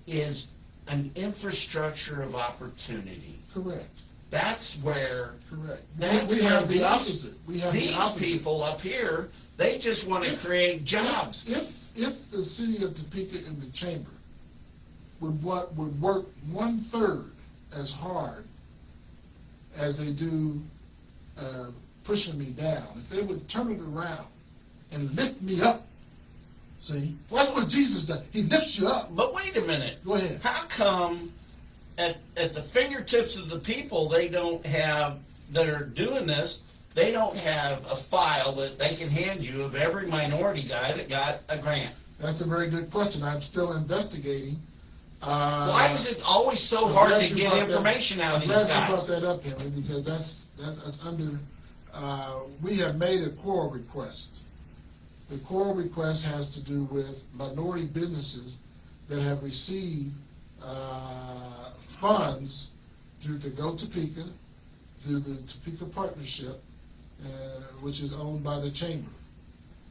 Speaker 2: is an infrastructure of opportunity.
Speaker 1: Correct.
Speaker 2: That's where
Speaker 1: Correct.
Speaker 2: That's
Speaker 1: We
Speaker 2: where
Speaker 1: have the
Speaker 2: these-
Speaker 1: opposite. We have the
Speaker 2: these
Speaker 1: opposite.
Speaker 2: people up here, they just want to create jobs.
Speaker 1: If the city of Topeka and the chamber would work 1/3 as hard as they do pushing me down, if they would turn it around and lift me up, see, that's what Jesus does. He lifts you up.
Speaker 4: But wait a minute.
Speaker 1: Go ahead.
Speaker 4: How come at the fingertips of the people they don't have that are doing this, they don't have a file that they can hand you of every minority guy that got a grant?
Speaker 1: That's a very good question. I'm still investigating.
Speaker 2: Why is it always so
Speaker 1: I'm
Speaker 2: hard
Speaker 1: glad
Speaker 2: to
Speaker 1: you
Speaker 2: get
Speaker 1: brought that-
Speaker 2: information out of
Speaker 1: I'm
Speaker 2: these
Speaker 1: glad you
Speaker 2: guys?
Speaker 1: brought that up, Henry, because that's under. We have made a core request. The core request has to do with minority businesses that have received funds through the Go Topeka, through the Topeka Partnership, which is owned by the chamber.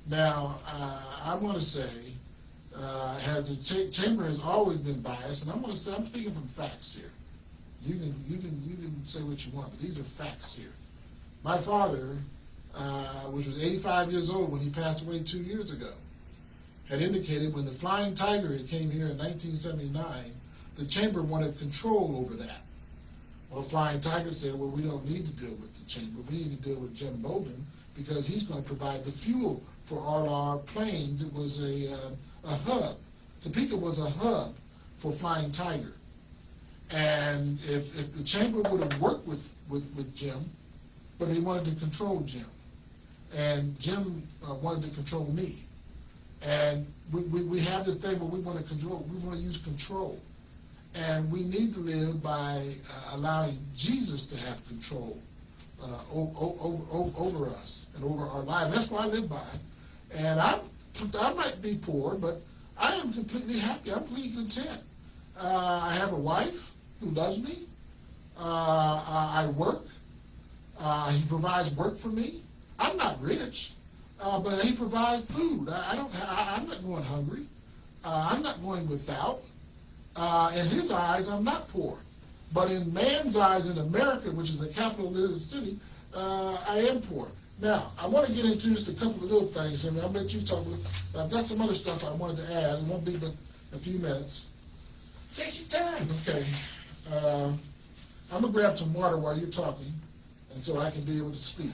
Speaker 1: Now, I want to say, the chamber has always been biased, and I'm going to say I'm speaking from facts here. You can say what you want, but these are facts here. My father, which was 85 years old when he passed away 2 years ago, had indicated when the Flying Tiger came here in 1979, the chamber wanted control over that. Well, Flying Tiger said, well, we don't need to deal with the chamber. We need to deal with Jim Bowden because he's going to provide the fuel for all our planes. It was a hub. Topeka was a hub for Flying Tiger. And if the chamber would have worked with Jim, but he wanted to control Jim. And Jim wanted to control me. And we have this thing where we want to control, we want to use control. And we need to live by allowing Jesus to have control over us and over our lives. That's what I live by. And I might be poor, but I am completely happy. I'm completely content. I have a wife who loves me. I work. He provides work for me. I'm not rich, but he provides food. I'm not going hungry. I'm not going without. In his eyes, I'm not poor. But in man's eyes in America, which is a capitalist city, I am poor. Now, I want to get into just a couple of little things, and I'll let you talk. I've got some other stuff I wanted to add. It won't be but a few minutes.
Speaker 2: Take your time.
Speaker 1: Okay. I'm going to grab some water while you're talking, and so I can be able to speak.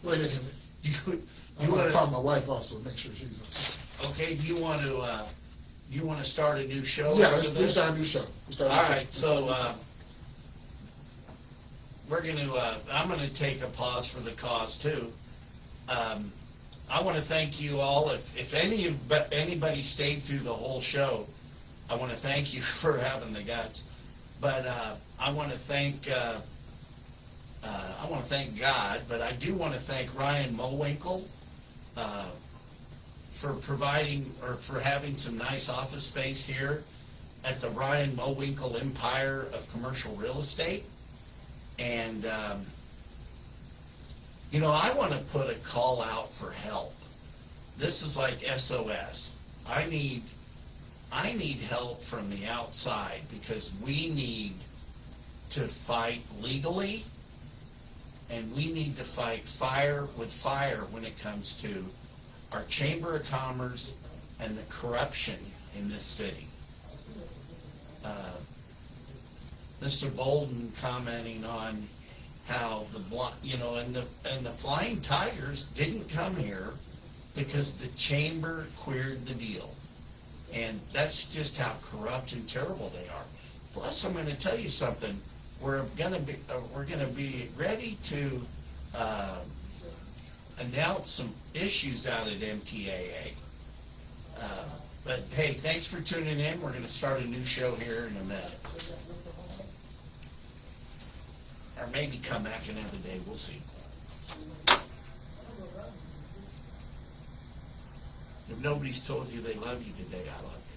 Speaker 1: Go ahead, Henry. I'm going to call my wife also, make sure she's
Speaker 2: Okay, do you want to start a new show?
Speaker 1: Yeah,
Speaker 2: after
Speaker 1: we
Speaker 2: this?
Speaker 1: start a new show.
Speaker 2: All right, so we're going to. I'm going to take a pause for the cause too. I want to thank you all. If anybody stayed through the whole show, I want to thank you for having the guts. But I want to thank. I want to thank God, but I do want to thank Ryan Mowinkle for providing or for having some nice office space here at the Ryan Mowinkle Empire of Commercial Real Estate. And, I want to put a call out for help. This is like SOS. I need help from the outside because we need to fight legally, and we need to fight fire with fire when it comes to our Chamber of Commerce and the corruption in this city. Mr. Bolden commenting on how and the Flying Tigers didn't come here because the Chamber queered the deal. And that's just how corrupt and terrible they are. Plus, I'm going to tell you something. We're going to be ready to announce some issues out at MTAA. But hey, thanks for tuning in. We're going to start a new show here in a minute. Or maybe come back another day. We'll see. If nobody's told you they love you today, I love you.